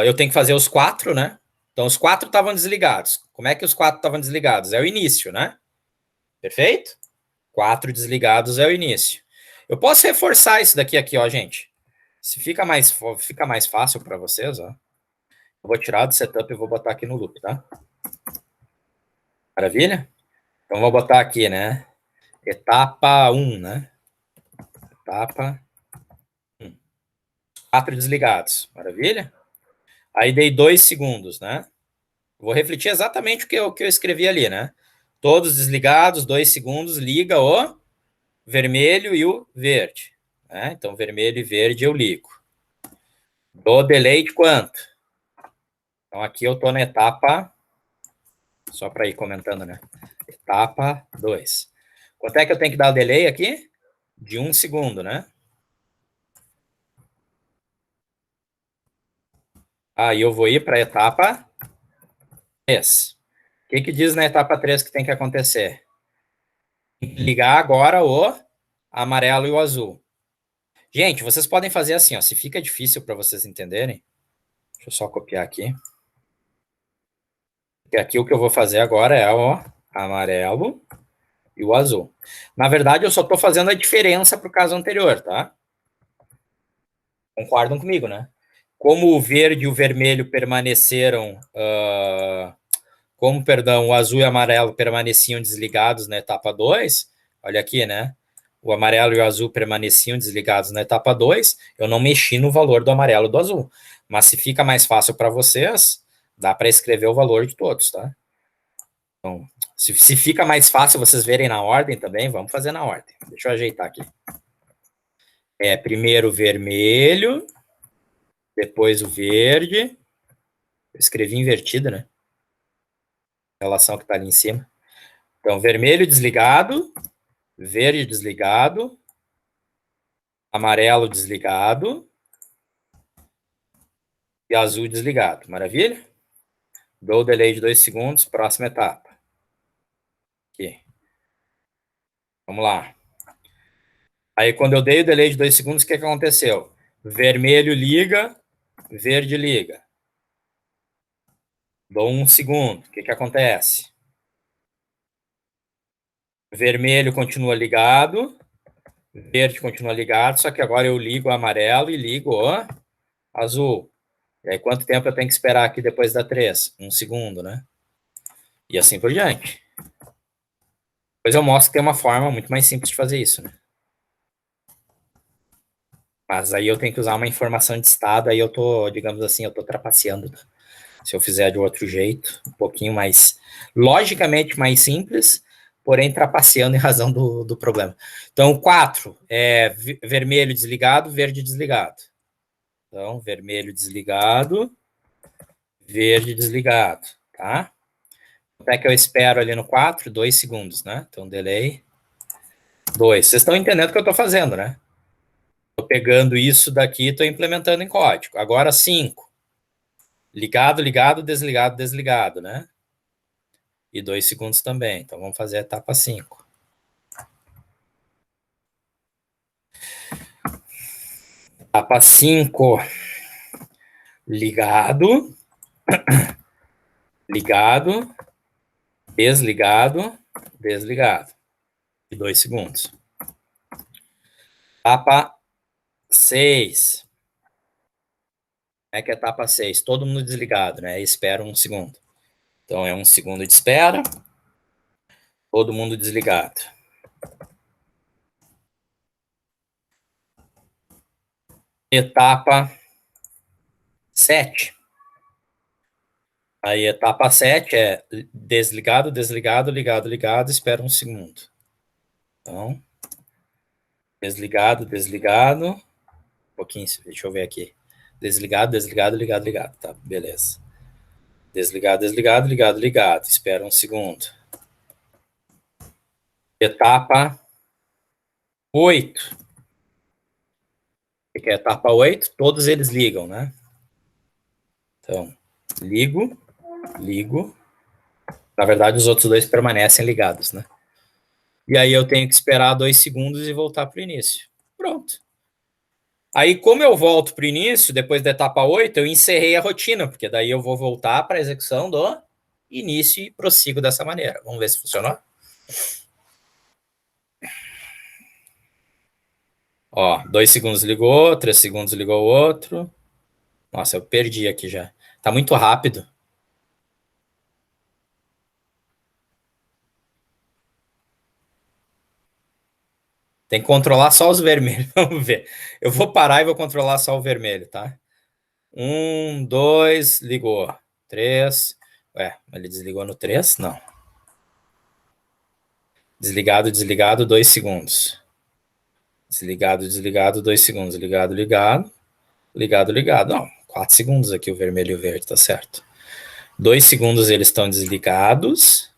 [SPEAKER 2] Eu tenho que fazer os 4, né? Então, os 4 estavam desligados. Como é que os 4 estavam desligados? É o início, né? Perfeito? 4 desligados é o início. Eu posso reforçar isso daqui, ó, gente. Se fica mais fácil para vocês, ó. Eu vou tirar do setup e vou botar aqui no loop, tá? Maravilha? Então, vou botar aqui, né? Etapa 1, né? Etapa 1. 4 desligados. Maravilha? Aí dei 2 segundos, né? Vou refletir exatamente o que eu escrevi ali, né? Todos desligados, 2 segundos, liga o vermelho e o verde. Né? Então, vermelho e verde eu ligo. Dou delay de quanto? Então, aqui eu estou na etapa, só para ir comentando, né? Etapa 2. Quanto é que eu tenho que dar o delay aqui? De 1 segundo, né? Aí eu vou ir para a etapa 3. O que diz na etapa 3 que tem que acontecer? Ligar agora o amarelo e o azul. Gente, vocês podem fazer assim, ó. Se fica difícil para vocês entenderem, deixa eu só copiar aqui. Porque aqui o que eu vou fazer agora é o amarelo e o azul. Na verdade, eu só estou fazendo a diferença para o caso anterior, tá? Concordam comigo, né? Como o verde e o vermelho permaneceram, o azul e o amarelo permaneciam desligados na etapa 2, olha aqui, né? O amarelo e o azul permaneciam desligados na etapa 2, eu não mexi no valor do amarelo e do azul. Mas se fica mais fácil para vocês, dá para escrever o valor de todos, tá? Então, se fica mais fácil vocês verem na ordem também, vamos fazer na ordem. Deixa eu ajeitar aqui. Primeiro o vermelho, depois o verde. Eu escrevi invertido, né? A relação que está ali em cima. Então, vermelho desligado, verde desligado, amarelo desligado e azul desligado. Maravilha? Dou o delay de 2 segundos, próxima etapa. Aqui. Vamos lá. Aí, quando eu dei o delay de 2 segundos, o que aconteceu? Vermelho liga, verde liga. Dou 1 segundo. O que acontece? Vermelho continua ligado, verde continua ligado, só que agora eu ligo o amarelo e ligo o azul. E aí, quanto tempo eu tenho que esperar aqui depois da 3? 1 segundo, né? E assim por diante. Depois eu mostro que tem uma forma muito mais simples de fazer isso, né? Mas aí eu tenho que usar uma informação de estado, aí eu tô, digamos assim, eu tô trapaceando. Tá? Se eu fizer de outro jeito, um pouquinho mais, logicamente mais simples, porém trapaceando em razão do problema. Então, 4 é vermelho desligado, verde desligado. Então, vermelho desligado, verde desligado, tá? Quanto é que eu espero ali no 4? 2 segundos, né? Então, delay 2. Vocês estão entendendo o que eu estou fazendo, né? Estou pegando isso daqui e estou implementando em código. Agora, 5. Ligado, ligado, desligado, desligado, né? E 2 segundos também. Então, vamos fazer a etapa 5. Etapa 5. Ligado. Ligado. Desligado. Desligado. E 2 segundos. Etapa 6. É que é etapa 6. Todo mundo desligado, né? Espera 1 segundo. Então, é 1 segundo de espera. Todo mundo desligado. Etapa 7. Aí etapa 7 é desligado, desligado, ligado, ligado, espera um segundo. Então, desligado, desligado, um pouquinho, deixa eu ver aqui. Desligado, desligado, ligado, ligado, tá, beleza. Desligado, desligado, ligado, ligado, espera um segundo. Etapa 8. O que é etapa 8? Todos eles ligam, né? Então, ligo, ligo. Na verdade, os outros dois permanecem ligados, né? E aí eu tenho que esperar 2 segundos e voltar para o início. Pronto. Aí, como eu volto para o início, depois da etapa 8, eu encerrei a rotina, porque daí eu vou voltar para a execução do início e prossigo dessa maneira. Vamos ver se funcionou? Ó, 2 segundos ligou, 3 segundos ligou o outro. Nossa, eu perdi aqui já. Tá muito rápido. Tem que controlar só os vermelhos. Vamos ver. Eu vou parar e vou controlar só o vermelho, tá? 1, 2, ligou. 3. Ué, ele desligou no 3? Não. Desligado, desligado, 2 segundos. Desligado, desligado, 2 segundos. Ligado, ligado. Ligado, ligado. Não, 4 segundos aqui o vermelho e o verde, tá certo. 2 segundos eles estão desligados.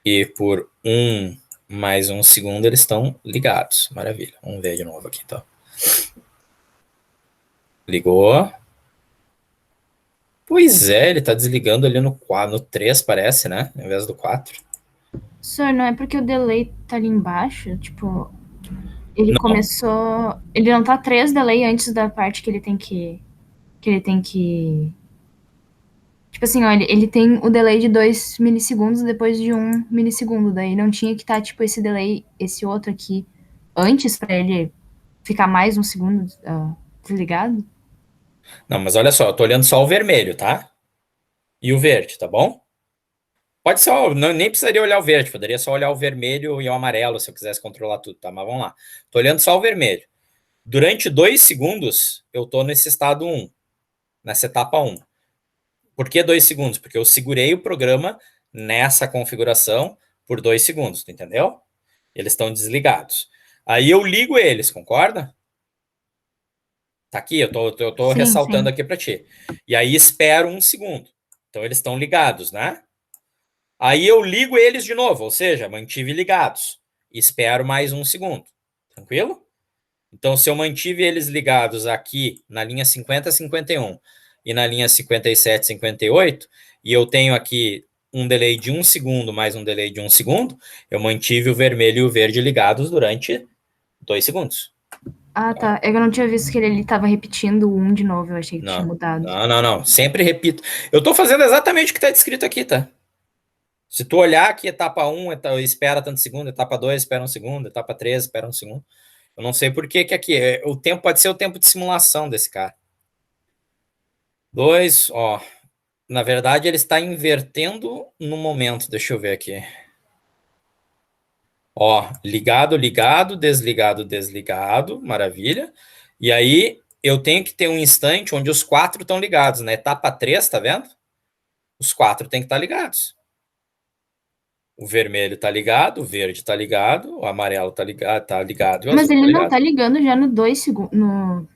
[SPEAKER 2] E por 1 mais 1 segundo eles estão ligados. Maravilha. Vamos ver de novo aqui, então. Ligou. Pois é, ele tá desligando ali no 3, parece, né? Ao invés do 4.
[SPEAKER 3] Senhor, não é porque o delay tá ali embaixo? Tipo, ele
[SPEAKER 2] Não.
[SPEAKER 3] começou. Ele não tá 3 delay antes da parte que ele tem que. Que ele tem que. Tipo assim, ó, ele tem o delay de 2 milissegundos depois de 1 milissegundo. Daí não tinha que estar, tipo, esse delay, esse outro aqui, antes pra ele ficar mais um segundo desligado?
[SPEAKER 2] Não, mas olha só, eu tô olhando só o vermelho, tá? E o verde, tá bom? Pode ser, não, nem precisaria olhar o verde, poderia só olhar o vermelho e o amarelo se eu quisesse controlar tudo, tá? Mas vamos lá. Tô olhando só o vermelho. Durante 2 segundos, eu tô nesse estado 1, nessa etapa 1. Por que 2 segundos? Porque eu segurei o programa nessa configuração por 2 segundos, tu entendeu? Eles estão desligados. Aí eu ligo eles, concorda? Tá aqui, eu tô
[SPEAKER 3] Sim,
[SPEAKER 2] ressaltando
[SPEAKER 3] sim.
[SPEAKER 2] aqui para ti. E aí espero 1 segundo. Então eles estão ligados, né? Aí eu ligo eles de novo, ou seja, mantive ligados. Espero mais 1 segundo. Tranquilo? Então, se eu mantive eles ligados aqui na linha 50, 51 e na linha 57, 58, e eu tenho aqui um delay de 1 segundo mais um delay de 1 segundo, eu mantive o vermelho e o verde ligados durante 2 segundos.
[SPEAKER 3] Ah, tá. Eu não tinha visto que ele tava repetindo o 1 de novo, eu achei que tinha
[SPEAKER 2] Não,
[SPEAKER 3] mudado.
[SPEAKER 2] não, não, não. Sempre repito. Eu tô fazendo exatamente o que está descrito aqui, tá? Se tu olhar aqui, etapa 1, espera tanto segundo, etapa 2, espera um segundo, etapa 3, espera um segundo. Eu não sei por que aqui, o tempo pode ser o tempo de simulação desse cara. 2, ó, na verdade ele está invertendo no momento, deixa eu ver aqui. Ó, ligado, ligado, desligado, desligado, maravilha. E aí eu tenho que ter um instante onde os 4 estão ligados, na etapa 3, tá vendo? Os 4 têm que estar ligados. O vermelho tá ligado, o verde tá ligado, o amarelo tá ligado e o
[SPEAKER 3] Mas
[SPEAKER 2] azul tá
[SPEAKER 3] ele não
[SPEAKER 2] ligado.
[SPEAKER 3] tá ligando já no 2 segundos. No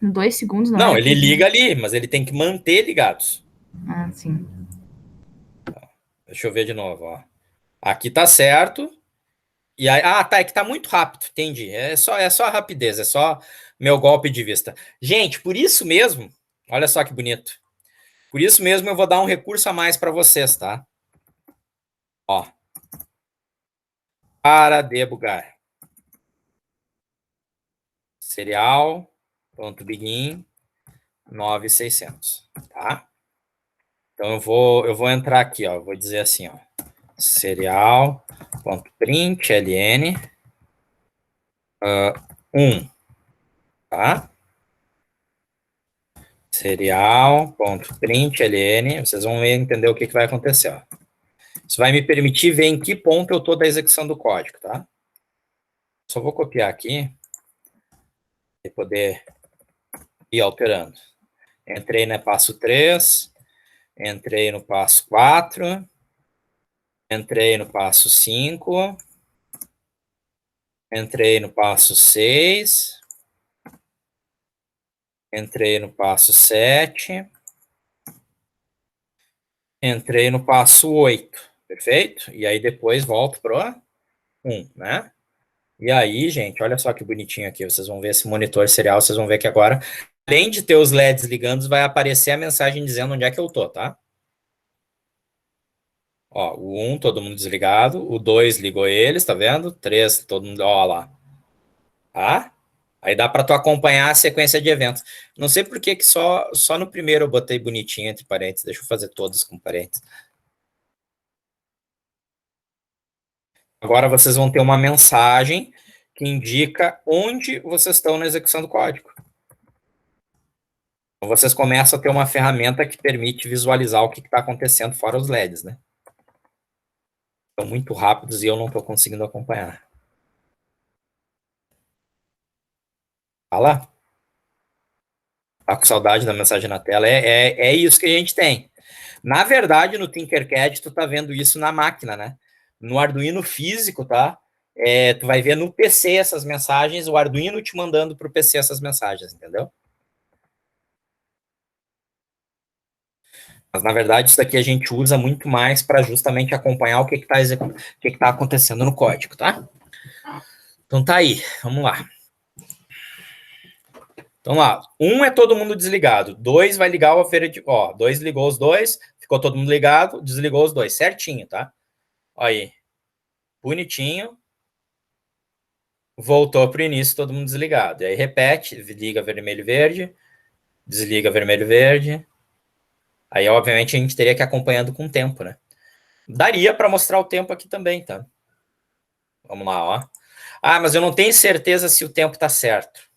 [SPEAKER 3] 2 segundos, não
[SPEAKER 2] Não,
[SPEAKER 3] era?
[SPEAKER 2] ele liga ali, mas ele tem que manter ligados.
[SPEAKER 3] Ah, sim.
[SPEAKER 2] Deixa eu ver de novo, ó. Aqui tá certo. E aí, tá, é que tá muito rápido, entendi. É só a rapidez, é só meu golpe de vista. Gente, por isso mesmo, olha só que bonito. Por isso mesmo eu vou dar um recurso a mais para vocês, tá? Ó. Para debugar. Serial.begin 9600, tá? Então eu vou entrar aqui, ó, vou dizer assim, ó, serial.println 1, tá? Serial.println, vocês vão entender o que vai acontecer, ó. Isso vai me permitir ver em que ponto eu estou da execução do código, tá? Só vou copiar aqui e poder ir alterando. Entrei no passo 3, Entrei no passo 4. Entrei no passo 5. Entrei no passo 6. Entrei no passo 7. Entrei no passo 8. Perfeito? E aí depois volto para 1, né? E aí, gente, olha só que bonitinho aqui. Vocês vão ver esse monitor serial, vocês vão ver que agora, além de ter os LEDs ligando, vai aparecer a mensagem dizendo onde é que eu tô, tá? Ó, o 1, todo mundo desligado. O 2 ligou eles, tá vendo? 3, todo mundo, ó lá. Tá? Aí dá para tu acompanhar a sequência de eventos. Não sei por que só no primeiro eu botei bonitinho entre parênteses. Deixa eu fazer todos com parênteses. Agora vocês vão ter uma mensagem que indica onde vocês estão na execução do código. Então vocês começam a ter uma ferramenta que permite visualizar o que está acontecendo fora os LEDs, né? Estão muito rápidos e eu não estou conseguindo acompanhar. Fala. Tá com saudade da mensagem na tela? É isso que a gente tem. Na verdade, no Tinkercad, tu tá vendo isso na máquina, né? No Arduino físico, tá? Tu vai ver no PC essas mensagens, o Arduino te mandando pro PC essas mensagens, entendeu? Mas, na verdade, isso daqui a gente usa muito mais para justamente acompanhar o que está acontecendo no código, tá? Então tá aí, vamos lá. Então lá, 1 é todo mundo desligado, 2 vai ligar o feira de... Ó, 2 ligou os dois, ficou todo mundo ligado, desligou os dois, certinho, tá? Ó aí, bonitinho. Voltou para o início, todo mundo desligado. E aí repete, liga vermelho e verde, desliga vermelho e verde. Aí, obviamente, a gente teria que ir acompanhando com o tempo, né? Daria para mostrar o tempo aqui também, tá? Vamos lá, ó. Ah, mas eu não tenho certeza se o tempo tá certo.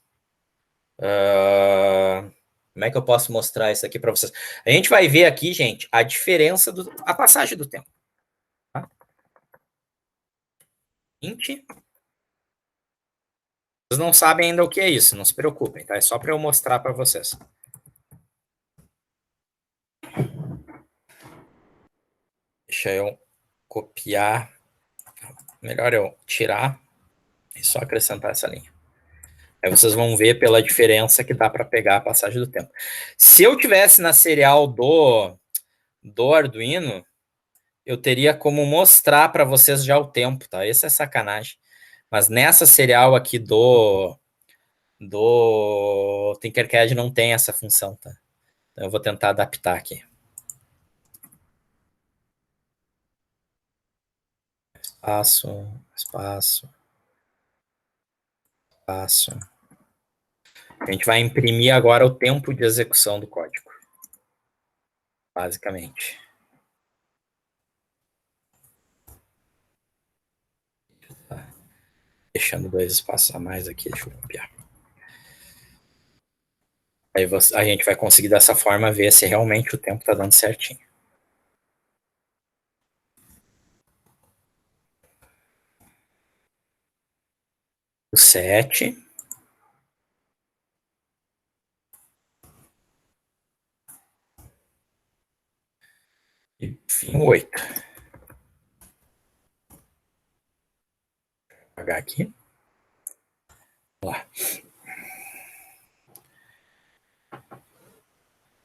[SPEAKER 2] Como é que eu posso mostrar isso aqui para vocês? A gente vai ver aqui, gente, a diferença, a passagem do tempo. Tá? 20. Vocês não sabem ainda o que é isso, não se preocupem, tá? É só para eu mostrar para vocês. Deixa eu copiar. Melhor eu tirar e só acrescentar essa linha. Aí vocês vão ver pela diferença que dá para pegar a passagem do tempo. Se eu tivesse na serial do Arduino, eu teria como mostrar para vocês já o tempo, tá? Essa é sacanagem. Mas nessa serial aqui do Tinkercad não tem essa função, tá? Então eu vou tentar adaptar aqui. Espaço, espaço, espaço. A gente vai imprimir agora o tempo de execução do código. Basicamente. Tá. Deixando 2 espaços a mais aqui, deixa eu copiar. Aí a gente vai conseguir dessa forma ver se realmente o tempo está dando certinho. O 7. E fim 8. Vou apagar aqui. Vamos lá.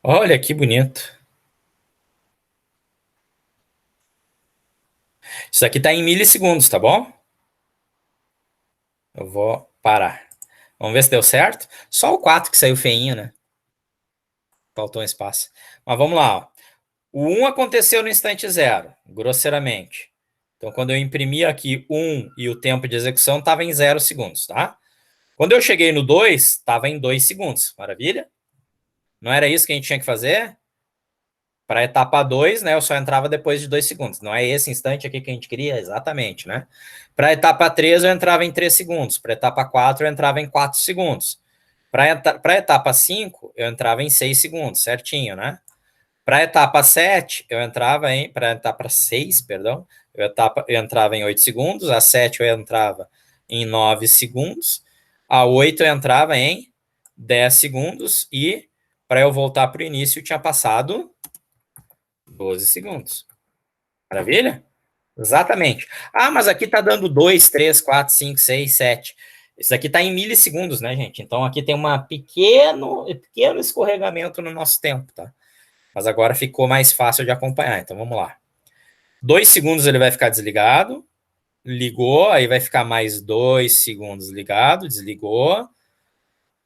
[SPEAKER 2] Olha que bonito. Isso aqui está em milissegundos, tá bom? Eu vou parar. Vamos ver se deu certo. Só o 4 que saiu feinho, né? Faltou um espaço. Mas vamos lá. Ó. O 1 aconteceu no instante 0, grosseiramente. Então, quando eu imprimi aqui 1 e o tempo de execução estava em 0 segundos, tá? Quando eu cheguei no 2, estava em 2 segundos. Maravilha? Não era isso que a gente tinha que fazer? Para a etapa 2, né, eu só entrava depois de 2 segundos. Não é esse instante aqui que a gente queria? Exatamente, né? Para a etapa 3, eu entrava em 3 segundos. Para a etapa 4, eu entrava em 4 segundos. Para a etapa 5, eu entrava em 6 segundos, certinho, né? Para a etapa 7, eu entrava em... Para a etapa 6, perdão, eu entrava em 8 segundos. A 7, eu entrava em 9 segundos. A 8, eu entrava em 10 segundos. E para eu voltar para o início, tinha passado 12 segundos. Maravilha? Exatamente. Ah, mas aqui tá dando 2, 3, 4, 5, 6, 7. Isso aqui tá em milissegundos, né, gente? Então aqui tem um pequeno escorregamento no nosso tempo, tá? Mas agora ficou mais fácil de acompanhar. Então vamos lá. 2 segundos ele vai ficar desligado. Ligou, aí vai ficar mais 2 segundos ligado, desligou.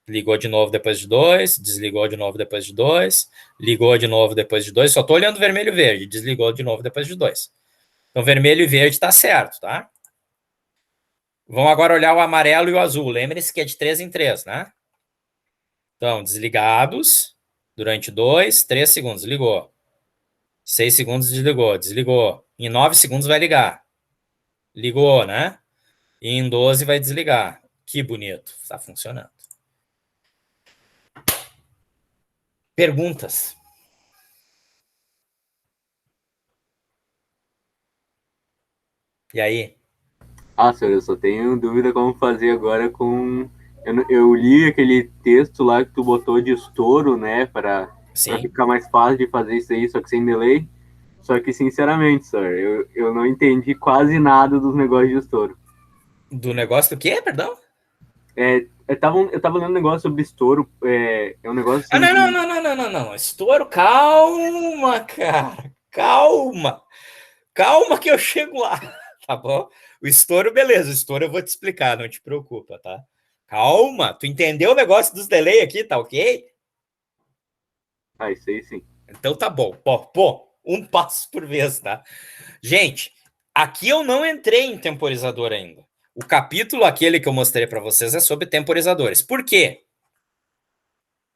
[SPEAKER 2] Ligou de novo depois de 2, desligou de novo depois de 2, ligou de novo depois de 2. Só tô olhando vermelho e verde, desligou de novo depois de 2. Então, vermelho e verde tá certo, tá? Vamos agora olhar o amarelo e o azul. Lembre-se que é de 3 em 3, né? Então, desligados durante 2, 3 segundos, ligou. 6 segundos, desligou, desligou. Em 9 segundos vai ligar. Ligou, né? E em 12 vai desligar. Que bonito, está funcionando. Perguntas? E aí?
[SPEAKER 1] Ah, senhor, eu só tenho dúvida como fazer agora com... Eu li aquele texto lá que tu botou de estouro, né, para ficar mais fácil de fazer isso aí, só que sem delay. Só que, sinceramente, senhor, eu não entendi quase nada dos negócios de estouro.
[SPEAKER 2] Do negócio do quê, perdão?
[SPEAKER 1] Eu tava lendo um negócio sobre estouro, é um negócio assim...
[SPEAKER 2] Não. Estouro, calma, cara. Calma que eu chego lá, tá bom? O estouro, beleza. O estouro eu vou te explicar, não te preocupa, tá? Calma, tu entendeu o negócio dos delay aqui, tá ok?
[SPEAKER 1] Ah, isso aí sim.
[SPEAKER 2] Então tá bom. Pô, um passo por vez, tá? Gente, aqui eu não entrei em temporizador ainda. O capítulo aquele que eu mostrei para vocês é sobre temporizadores. Por quê?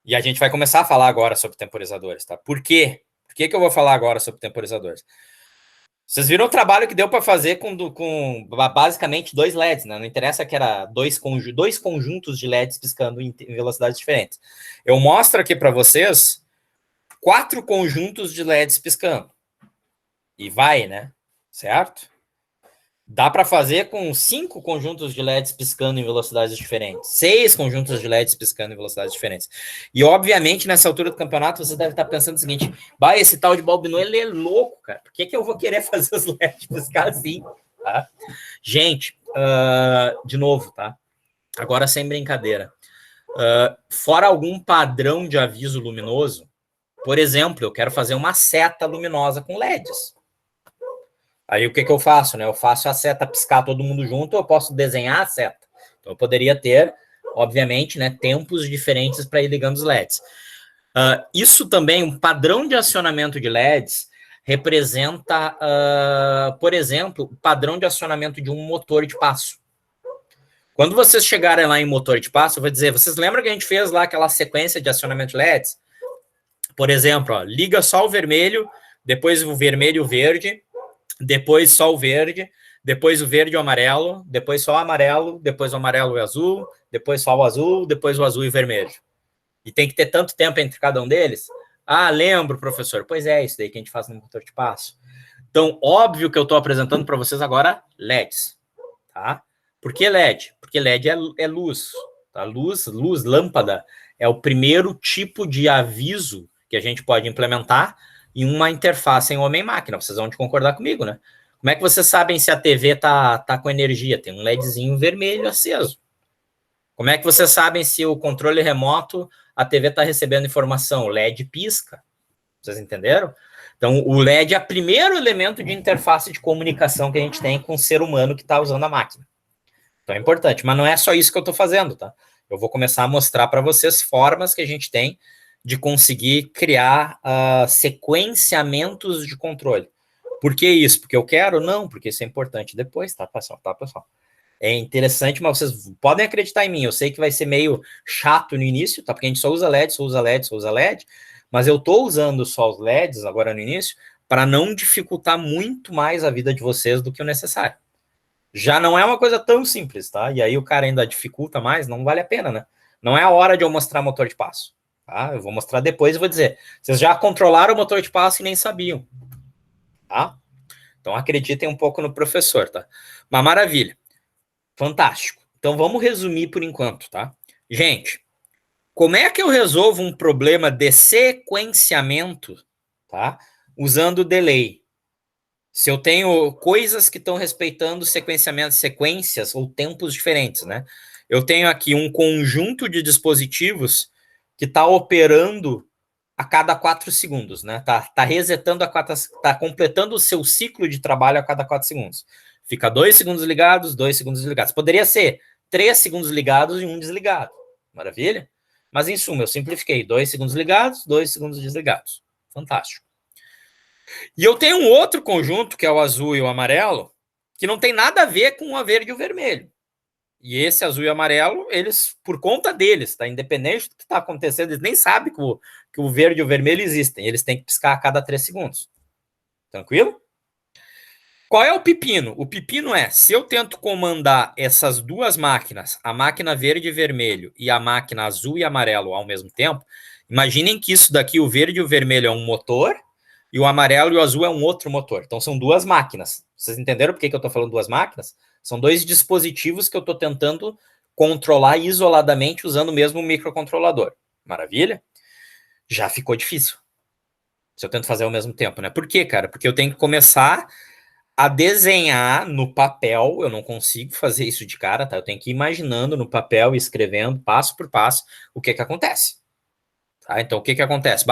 [SPEAKER 2] E a gente vai começar a falar agora sobre temporizadores, tá? Por quê? Por que eu vou falar agora sobre temporizadores? Vocês viram o trabalho que deu para fazer com basicamente 2 LEDs, né? Não interessa que era dois conjuntos de LEDs piscando em velocidades diferentes. Eu mostro aqui para vocês 4 conjuntos de LEDs piscando. E vai, né? Certo? Dá para fazer com 5 conjuntos de LEDs piscando em velocidades diferentes, 6 conjuntos de LEDs piscando em velocidades diferentes. E, obviamente, nessa altura do campeonato, você deve estar pensando o seguinte: bah, esse tal de Balbino, ele é louco, cara. Por que eu vou querer fazer os LEDs piscar assim? Tá? Gente, de novo, tá? Agora sem brincadeira. Fora algum padrão de aviso luminoso, por exemplo, eu quero fazer uma seta luminosa com LEDs. Aí o que eu faço, né? Eu faço a seta piscar todo mundo junto, eu posso desenhar a seta. Então eu poderia ter, obviamente, né, tempos diferentes para ir ligando os LEDs. Isso também, um padrão de acionamento de LEDs representa, por exemplo, o padrão de acionamento de um motor de passo. Quando vocês chegarem lá em motor de passo, eu vou dizer, vocês lembram que a gente fez lá aquela sequência de acionamento de LEDs? Por exemplo, ó, liga só o vermelho, depois o vermelho e o verde, depois só o verde, depois o verde e o amarelo, depois só o amarelo, depois o amarelo e o azul, depois só o azul, depois o azul e o vermelho. E tem que ter tanto tempo entre cada um deles? Ah, lembro, professor. Pois é, isso daí que a gente faz no motor de passo. Então, óbvio que eu estou apresentando para vocês agora LEDs, tá? Por que LED? Porque LED é luz, tá? Luz, lâmpada, é o primeiro tipo de aviso que a gente pode implementar em uma interface em homem-máquina. Vocês vão concordar comigo, né? Como é que vocês sabem se a TV tá com energia? Tem um LEDzinho vermelho aceso. Como é que vocês sabem se o controle remoto, a TV está recebendo informação? O LED pisca. Vocês entenderam? Então, o LED é o primeiro elemento de interface de comunicação que a gente tem com o ser humano que está usando a máquina. Então, é importante. Mas não é só isso que eu estou fazendo, tá? Eu vou começar a mostrar para vocês formas que a gente tem de conseguir criar sequenciamentos de controle. Por que isso? Porque eu quero? Não, porque isso é importante depois, tá, pessoal? É interessante, mas vocês podem acreditar em mim. Eu sei que vai ser meio chato no início, tá? Porque a gente só usa LED, mas eu tô usando só os LEDs agora no início para não dificultar muito mais a vida de vocês do que o necessário. Já não é uma coisa tão simples, tá? E aí o cara ainda dificulta mais, não vale a pena, né? Não é a hora de eu mostrar motor de passo. Tá? Eu vou mostrar depois e vou dizer. Vocês já controlaram o motor de passo e nem sabiam. Tá? Então acreditem um pouco no professor, tá? Uma maravilha. Fantástico. Então vamos resumir por enquanto, tá? Gente, como é que eu resolvo um problema de sequenciamento, tá? usando delay. Se eu tenho coisas que estão respeitando sequenciamento, sequências ou tempos diferentes, né? Eu tenho aqui um conjunto de dispositivos que está operando a cada 4 segundos, né? Tá resetando tá completando o seu ciclo de trabalho a cada 4 segundos. Fica 2 segundos ligados, 2 segundos desligados. Poderia ser 3 segundos ligados e 1 desligado. Maravilha? Mas, em suma, eu simplifiquei. 2 segundos ligados, 2 segundos desligados. Fantástico. E eu tenho um outro conjunto, que é o azul e o amarelo, que não tem nada a ver com o verde e o vermelho. E esse azul e amarelo, eles, por conta deles, tá? Independente do que está acontecendo, eles nem sabem que o verde e o vermelho existem. Eles têm que piscar a cada 3 segundos. Tranquilo? Qual é o pepino? O pepino é, se eu tento comandar essas duas máquinas, a máquina verde e vermelho e a máquina azul e amarelo ao mesmo tempo, imaginem que isso daqui, o verde e o vermelho é um motor, e o amarelo e o azul é um outro motor. Então são duas máquinas. Vocês entenderam por que eu estou falando duas máquinas? São dois dispositivos que eu estou tentando controlar isoladamente usando o mesmo microcontrolador. Maravilha? Já ficou difícil. Se eu tento fazer ao mesmo tempo, né? Por quê, cara? Porque eu tenho que começar a desenhar no papel. Eu não consigo fazer isso de cara, tá? Eu tenho que ir imaginando no papel e escrevendo passo por passo o que acontece. Tá? Então, o que acontece?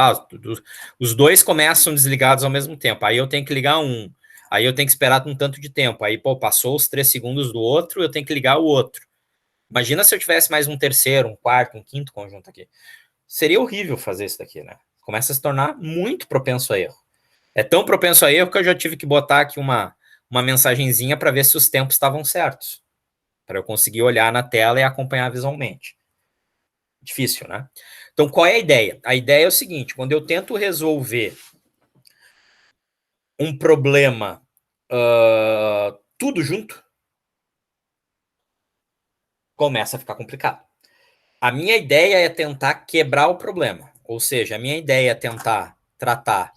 [SPEAKER 2] Os dois começam desligados ao mesmo tempo. Aí eu tenho que ligar um. Aí eu tenho que esperar um tanto de tempo. Aí, pô, passou os 3 segundos do outro, eu tenho que ligar o outro. Imagina se eu tivesse mais um terceiro, um quarto, um quinto conjunto aqui. Seria horrível fazer isso daqui, né? Começa a se tornar muito propenso a erro. É tão propenso a erro que eu já tive que botar aqui uma mensagenzinha para ver se os tempos estavam certos. Para eu conseguir olhar na tela e acompanhar visualmente. Difícil, né? Então, qual é a ideia? A ideia é o seguinte, quando eu tento resolver um problema tudo junto, começa a ficar complicado. A minha ideia é tentar quebrar o problema. Ou seja, a minha ideia é tentar tratar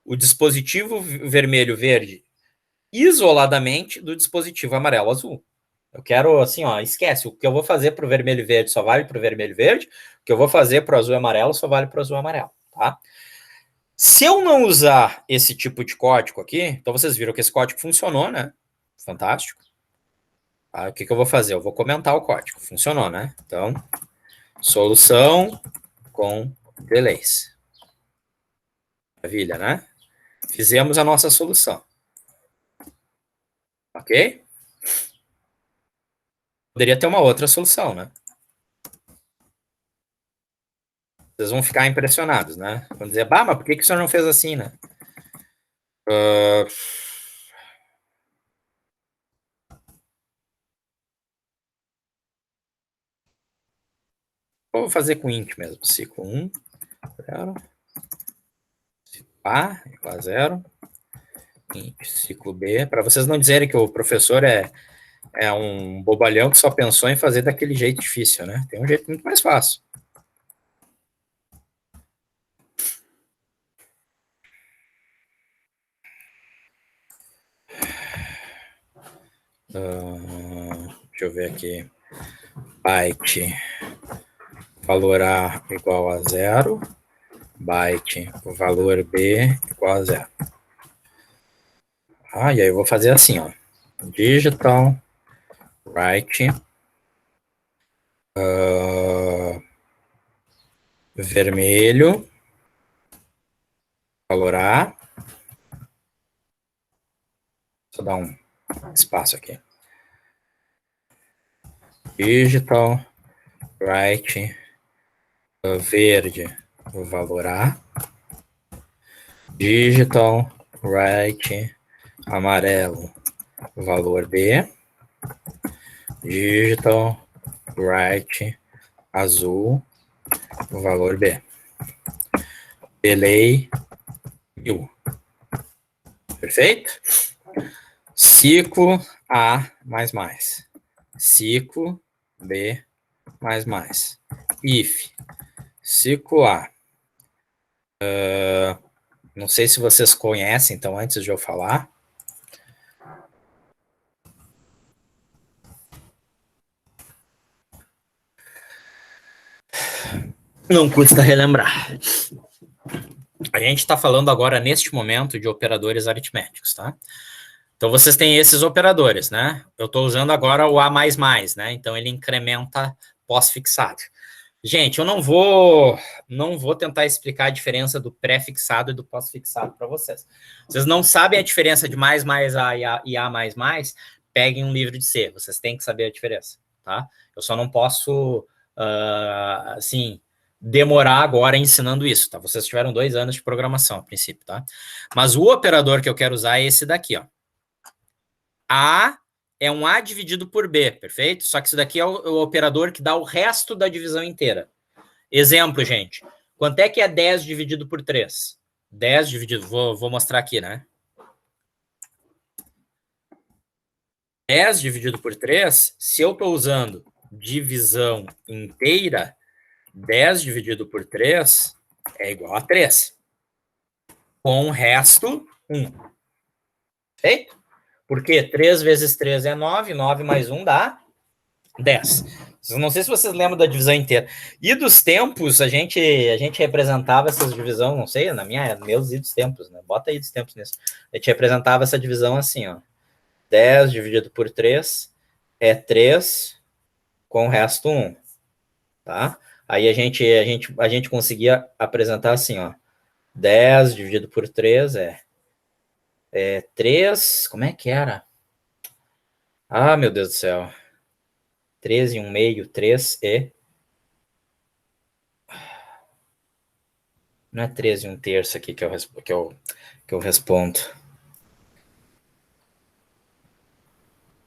[SPEAKER 2] o dispositivo vermelho-verde isoladamente do dispositivo amarelo-azul. Eu quero, assim, ó, esquece, o que eu vou fazer para o vermelho e verde só vale para o vermelho e verde, o que eu vou fazer para o azul e amarelo só vale para o azul e amarelo, tá? Se eu não usar esse tipo de código aqui, então vocês viram que esse código funcionou, né? Fantástico. Ah, o que eu vou fazer? Eu vou comentar o código. Funcionou, né? Então, solução com delays. Maravilha, né? Fizemos a nossa solução. Ok? Poderia ter uma outra solução, né? Vocês vão ficar impressionados, né? Vão dizer, bah, mas por que o senhor não fez assim, né? Vou fazer com int mesmo. Ciclo 1, 0. Ciclo A igual a 0. Int, ciclo B. Para vocês não dizerem que o professor é um bobalhão que só pensou em fazer daquele jeito difícil, né? Tem um jeito muito mais fácil. Deixa eu ver aqui. Byte valor A igual a 0. Byte valor B igual a 0. E aí eu vou fazer assim, ó. Digital write vermelho valor A. Só dar um espaço aqui. Digital write verde valor A. Digital write amarelo valor B. Digital write azul valor B. Delay 1000. Perfeito? Ciclo A mais. Ciclo B mais. If ciclo A. Não sei se vocês conhecem, então antes de eu falar. Não custa relembrar. A gente está falando agora, neste momento, de operadores aritméticos, tá? Então, vocês têm esses operadores, né? Eu estou usando agora o A++, né? Então, ele incrementa pós-fixado. Gente, eu não vou tentar explicar a diferença do pré-fixado e do pós-fixado para vocês. Vocês não sabem a diferença de mais A e A++, peguem um livro de C. Vocês têm que saber a diferença, tá? Eu só não posso, assim, demorar agora ensinando isso, tá? Vocês tiveram 2 anos de programação, a princípio, tá? Mas o operador que eu quero usar é esse daqui, ó. A é um A dividido por B, perfeito? Só que isso daqui é o operador que dá o resto da divisão inteira. Exemplo, gente. Quanto é que é 10 dividido por 3? 10 dividido... Vou mostrar aqui, né? 10 dividido por 3, se eu estou usando divisão inteira, 10 dividido por 3 é igual a 3. Com o resto, 1. Perfeito? Porque 3 vezes 3 é 9, 9 mais 1 dá 10. Não sei se vocês lembram da divisão inteira. E dos tempos, a gente representava essas divisões, não sei, meus e dos tempos, né? Bota aí dos tempos nisso. A gente representava essa divisão assim, ó. 10 dividido por 3 é 3, com o resto 1. Tá? Aí a gente conseguia apresentar assim, ó. 10 dividido por 3 é 3, como é que era? Ah, meu Deus do céu. 3 e 1 meio, 3 e... Não é 3 e 1 terço aqui que eu respondo.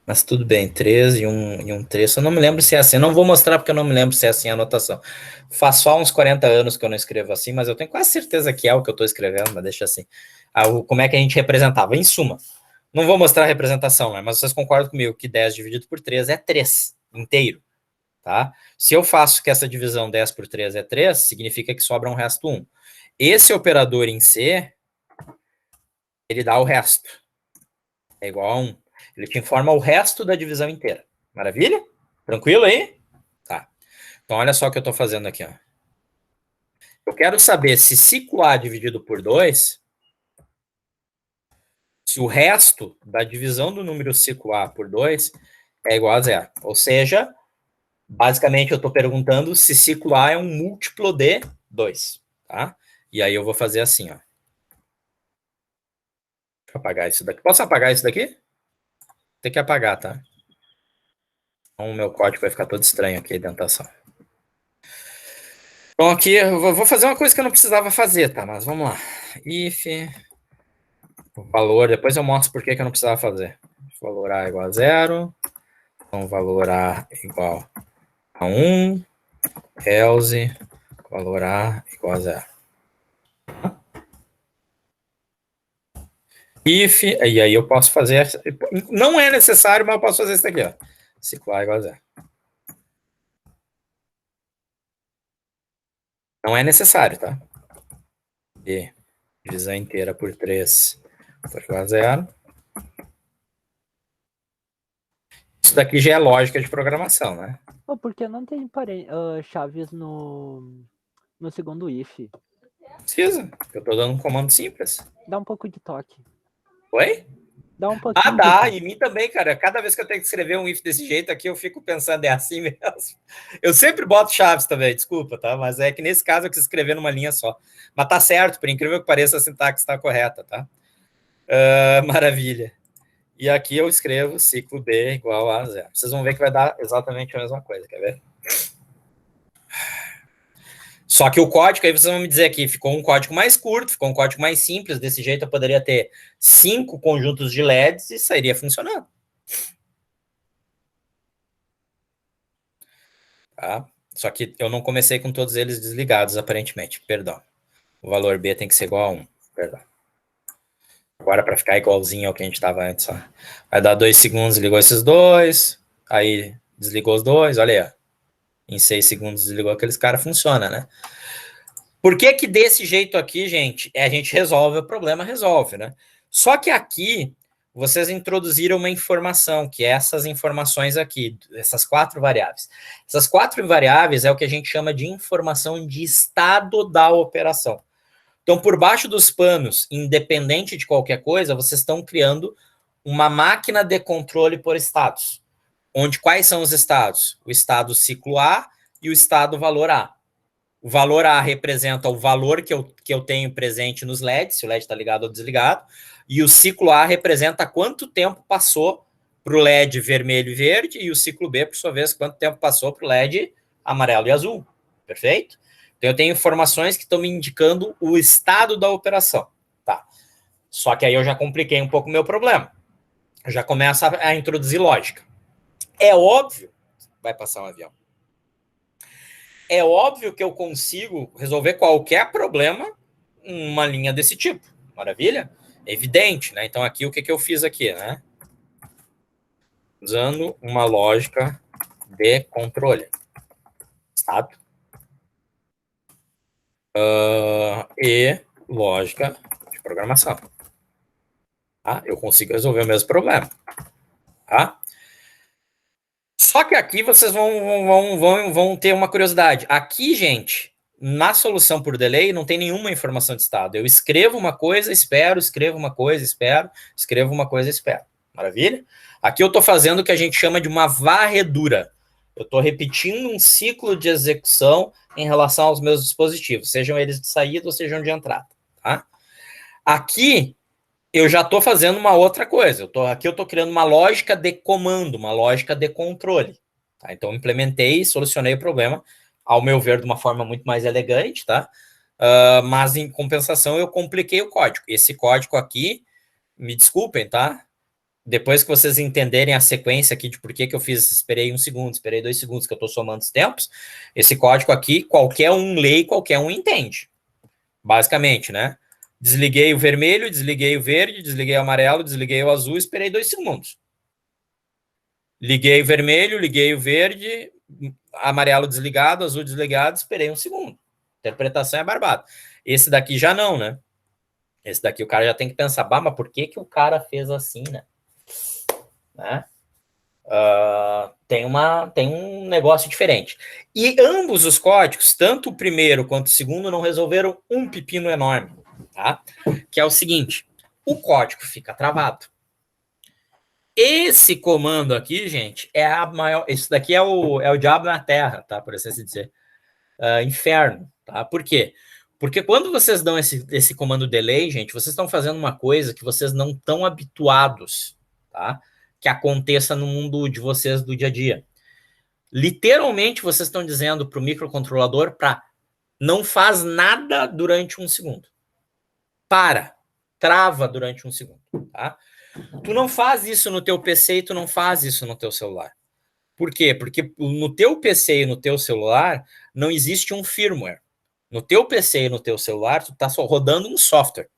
[SPEAKER 2] Mas tudo bem, 3 e 1 terço. Eu não me lembro se é assim. Eu não vou mostrar porque eu não me lembro se é assim a anotação. Faz só uns 40 anos que eu não escrevo assim, mas eu tenho quase certeza que é o que eu estou escrevendo, mas deixa assim. Como é que a gente representava? Em suma, não vou mostrar a representação, né? Mas vocês concordam comigo que 10 dividido por 3 é 3 inteiro. Tá? Se eu faço que essa divisão 10 por 3 é 3, significa que sobra um resto 1. Esse operador em C, ele dá o resto. É igual a 1. Ele te informa o resto da divisão inteira. Maravilha? Tranquilo aí? Tá. Então, olha só o que eu estou fazendo aqui. Ó. Eu quero saber se ciclo A dividido por 2, se o resto da divisão do número ciclo A por 2 é igual a 0. Ou seja, basicamente eu estou perguntando se ciclo A é um múltiplo de 2. Tá? E aí eu vou fazer assim, ó. Deixa eu apagar isso daqui. Posso apagar isso daqui? Tem que apagar, tá? Então o meu código vai ficar todo estranho aqui, a indentação. Então aqui eu vou fazer uma coisa que eu não precisava fazer, tá? Mas vamos lá. If o valor, depois eu mostro por que eu não precisava fazer. Valor A igual a 0. Então valor A igual a 1. Else valor A igual a 0. If, e aí eu posso fazer, não é necessário, mas eu posso fazer isso aqui, ó. Ciclo A igual a 0. Não é necessário, tá? E divisão inteira por 3 igual a 0. Isso daqui já é lógica de programação, né?
[SPEAKER 4] Oh, porque não tem chaves no segundo if?
[SPEAKER 2] Precisa, eu tô dando um comando simples.
[SPEAKER 4] Dá um pouco de toque.
[SPEAKER 2] Oi?
[SPEAKER 4] Dá um pouquinho.
[SPEAKER 2] Dá, e mim também, cara. Cada vez que eu tenho que escrever um if desse jeito aqui, eu fico pensando, é assim mesmo. Eu sempre boto chaves também, desculpa, tá? Mas é que nesse caso eu quis escrever numa linha só. Mas tá certo, por incrível que pareça, a sintaxe está correta, tá? Maravilha. E aqui eu escrevo ciclo B igual a 0. Vocês vão ver que vai dar exatamente a mesma coisa, quer ver? Só que o código, aí vocês vão me dizer aqui, ficou um código mais curto, ficou um código mais simples, desse jeito eu poderia ter 5 conjuntos de LEDs e sairia funcionando. Tá? Só que eu não comecei com todos eles desligados, aparentemente, perdão. O valor B tem que ser igual a 1, perdão. Agora, para ficar igualzinho ao que a gente estava antes, ó. Vai dar 2 segundos, ligou esses dois, aí desligou os dois, olha aí, ó. Em 6 segundos desligou aqueles caras, funciona, né? Por que que desse jeito aqui, gente, a gente resolve o problema, resolve, né? Só que aqui, vocês introduziram uma informação, que é essas informações aqui, essas 4 variáveis. Essas 4 variáveis é o que a gente chama de informação de estado da operação. Então, por baixo dos panos, independente de qualquer coisa, vocês estão criando uma máquina de controle por estados. Onde quais são os estados? O estado ciclo A e o estado valor A. O valor A representa o valor que eu tenho presente nos LEDs, se o LED está ligado ou desligado, e o ciclo A representa quanto tempo passou para o LED vermelho e verde, e o ciclo B, por sua vez, quanto tempo passou para o LED amarelo e azul. Perfeito? Então, eu tenho informações que estão me indicando o estado da operação. Tá. Só que aí eu já compliquei um pouco o meu problema. Eu já começo a introduzir lógica. É óbvio, vai passar um avião. É óbvio que eu consigo resolver qualquer problema em uma linha desse tipo. Maravilha? É evidente, né? Então, aqui, o que eu fiz aqui, né? Usando uma lógica de controle. Estado. E lógica de programação. Tá? Eu consigo resolver o mesmo problema. Tá? Só que aqui vocês vão ter uma curiosidade. Aqui, gente, na solução por delay, não tem nenhuma informação de estado. Eu escrevo uma coisa, espero, escrevo uma coisa, espero, escrevo uma coisa, espero. Maravilha? Aqui eu estou fazendo o que a gente chama de uma varredura. Eu estou repetindo um ciclo de execução em relação aos meus dispositivos, sejam eles de saída ou sejam de entrada. Tá? Aqui, eu já estou fazendo uma outra coisa. Aqui eu estou criando uma lógica de comando, uma lógica de controle. Tá? Então, implementei e solucionei o problema, ao meu ver, de uma forma muito mais elegante, tá? Mas, em compensação, eu compliquei o código. Esse código aqui, me desculpem, tá? Depois que vocês entenderem a sequência aqui de por que eu fiz, esperei 1 segundo, esperei 2 segundos, que eu estou somando os tempos, esse código aqui, qualquer um lê e qualquer um entende. Basicamente, né? Desliguei o vermelho, desliguei o verde, desliguei o amarelo, desliguei o azul, esperei 2 segundos. Liguei o vermelho, liguei o verde, amarelo desligado, azul desligado, esperei 1 segundo. Interpretação é barbada. Esse daqui já não, né? Esse daqui o cara já tem que pensar, bah, mas por que o cara fez assim, né? Tem um negócio diferente. E ambos os códigos, tanto o primeiro quanto o segundo, não resolveram um pepino enorme, tá? Que é o seguinte, o código fica travado. Esse comando aqui, gente, é a maior... Isso daqui é o diabo na terra, tá? Por assim dizer. Inferno, tá? Por quê? Porque quando vocês dão esse comando delay, gente, vocês estão fazendo uma coisa que vocês não estão habituados, tá? Que aconteça no mundo de vocês do dia a dia. Literalmente, vocês estão dizendo para o microcontrolador para não faz nada durante 1 segundo. Trava durante 1 segundo, tá? Tu não faz isso no teu PC e tu não faz isso no teu celular. Por quê? Porque no teu PC e no teu celular não existe um firmware. No teu PC e no teu celular, tu tá só rodando um software.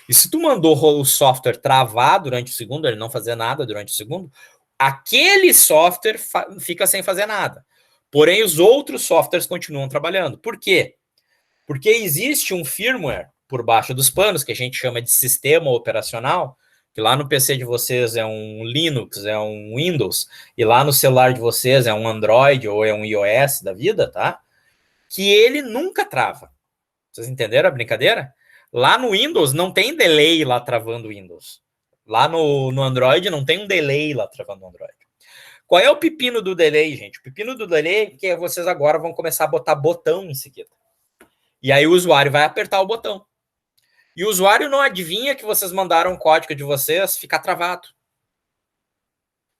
[SPEAKER 2] E se tu mandou o software travar durante o segundo, ele não fazer nada durante o segundo, aquele software fica sem fazer nada. Porém, os outros softwares continuam trabalhando. Por quê? Porque existe um firmware por baixo dos panos, que a gente chama de sistema operacional, que lá no PC de vocês é um Linux, é um Windows, e lá no celular de vocês é um Android ou é um iOS da vida, tá? Que ele nunca trava. Vocês entenderam a brincadeira? Lá no Windows não tem delay lá travando o Windows. Lá no Android não tem um delay lá travando o Android. Qual é o pepino do delay, gente? O pepino do delay é que vocês agora vão começar a botar botão em seguida. E aí o usuário vai apertar o botão. E o usuário não adivinha que vocês mandaram o código de vocês ficar travado.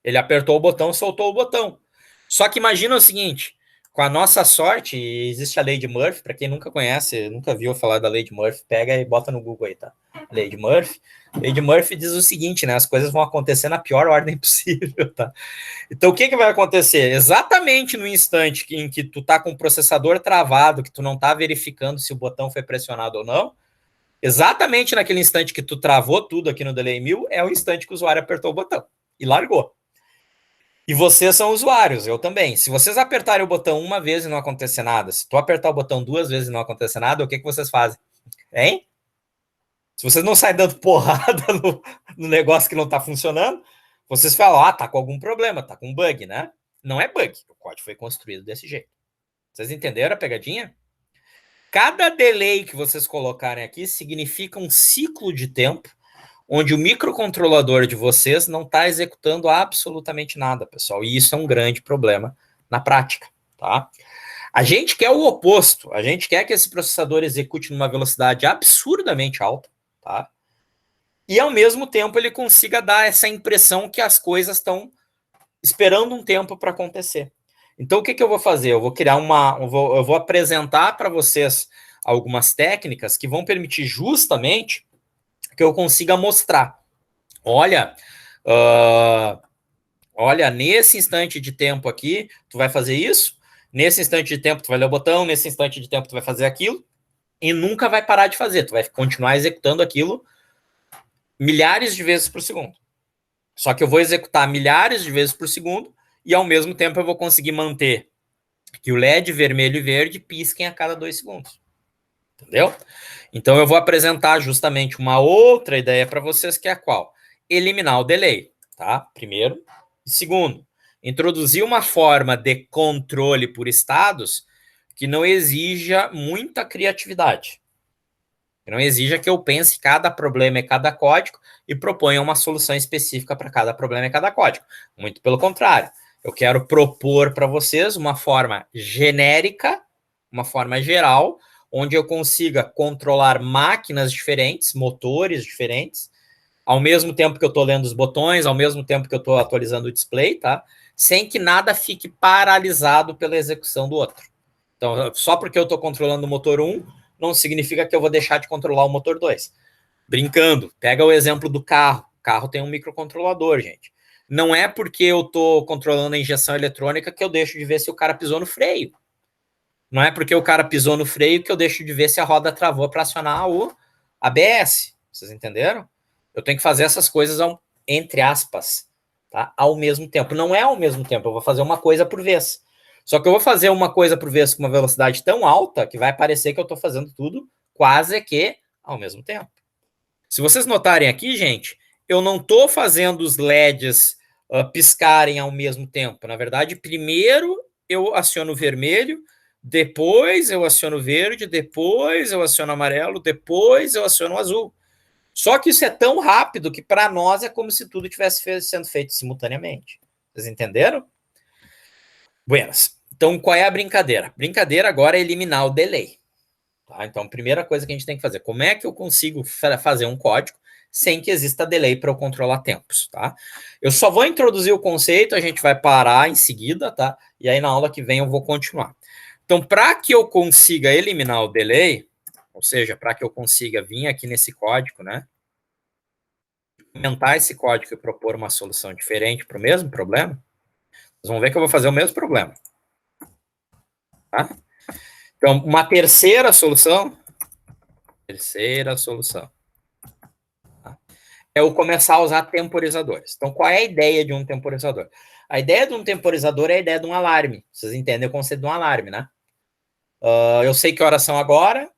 [SPEAKER 2] Ele apertou o botão, soltou o botão. Só que imagina o seguinte, com a nossa sorte, existe a lei de Murphy, para quem nunca conhece, nunca viu falar da lei de Murphy, pega e bota no Google aí, tá? Lei de Murphy. Lei de Murphy diz o seguinte, né? As coisas vão acontecer na pior ordem possível, tá? Então, o que vai acontecer? Exatamente no instante em que tu tá com o processador travado, que tu não tá verificando se o botão foi pressionado ou não, exatamente naquele instante que tu travou tudo aqui no Delay 1000, é o instante que o usuário apertou o botão e largou. E vocês são usuários, eu também. Se vocês apertarem o botão uma vez e não acontecer nada, se tu apertar o botão 2 vezes e não acontecer nada, o que vocês fazem? Hein? Se vocês não saem dando porrada no negócio que não tá funcionando, vocês falam, tá com algum problema, tá com bug, né? Não é bug, o código foi construído desse jeito. Vocês entenderam a pegadinha? cada delay que vocês colocarem aqui significa um ciclo de tempo onde o microcontrolador de vocês não está executando absolutamente nada, pessoal. E isso é um grande problema na prática, tá? A gente quer o oposto. A gente quer que esse processador execute numa velocidade absurdamente alta, tá? E, ao mesmo tempo, ele consiga dar essa impressão que as coisas estão esperando um tempo para acontecer. Então, o que eu vou fazer? Eu vou criar eu vou apresentar para vocês algumas técnicas que vão permitir justamente que eu consiga mostrar. Olha, olha, nesse instante de tempo aqui, tu vai fazer isso, nesse instante de tempo tu vai ler o botão, nesse instante de tempo tu vai fazer aquilo, e nunca vai parar de fazer, tu vai continuar executando aquilo milhares de vezes por segundo. Só que eu vou executar milhares de vezes por segundo, e ao mesmo tempo eu vou conseguir manter que o LED vermelho e verde pisquem a cada 2 segundos. Entendeu? Então eu vou apresentar justamente uma outra ideia para vocês, que é a qual? Eliminar o delay, tá? Primeiro. E segundo, introduzir uma forma de controle por estados que não exija muita criatividade. Que não exija que eu pense cada problema e cada código e proponha uma solução específica para cada problema e cada código. Muito pelo contrário. Eu quero propor para vocês uma forma genérica, uma forma geral, onde eu consiga controlar máquinas diferentes, motores diferentes, ao mesmo tempo que eu estou lendo os botões, ao mesmo tempo que eu estou atualizando o display, tá? Sem que nada fique paralisado pela execução do outro. Então, só porque eu estou controlando o motor 1, não significa que eu vou deixar de controlar o motor 2. Brincando, pega o exemplo do carro. O carro tem um microcontrolador, gente. Não é porque eu estou controlando a injeção eletrônica que eu deixo de ver se o cara pisou no freio. Não é porque o cara pisou no freio que eu deixo de ver se a roda travou para acionar o ABS. Vocês entenderam? Eu tenho que fazer essas coisas, entre aspas, tá? Ao mesmo tempo. Não é ao mesmo tempo, eu vou fazer uma coisa por vez. Só que eu vou fazer uma coisa por vez com uma velocidade tão alta que vai parecer que eu estou fazendo tudo quase que ao mesmo tempo. Se vocês notarem aqui, gente, eu não estou fazendo os LEDs piscarem ao mesmo tempo. Na verdade, primeiro eu aciono o vermelho, depois eu aciono o verde, depois eu aciono o amarelo, depois eu aciono o azul. Só que isso é tão rápido que para nós é como se tudo estivesse sendo feito simultaneamente. Vocês entenderam? Buenas. Então, qual é a brincadeira? Brincadeira agora é eliminar o delay. Tá? Então, primeira coisa que a gente tem que fazer, como é que eu consigo fazer um código sem que exista delay para eu controlar tempos, tá? Eu só vou introduzir o conceito, a gente vai parar em seguida, tá? E aí na aula que vem eu vou continuar. Então, para que eu consiga eliminar o delay, ou seja, para que eu consiga vir aqui nesse código, né? Aumentar esse código e propor uma solução diferente para o mesmo problema, vocês vão ver que eu vou fazer o mesmo problema. Tá? Então, uma terceira solução tá? É eu começar a usar temporizadores. Então, qual é a ideia de um temporizador? A ideia de um temporizador é a ideia de um alarme. Vocês entendem o conceito de um alarme, né? Eu sei que horas são agora,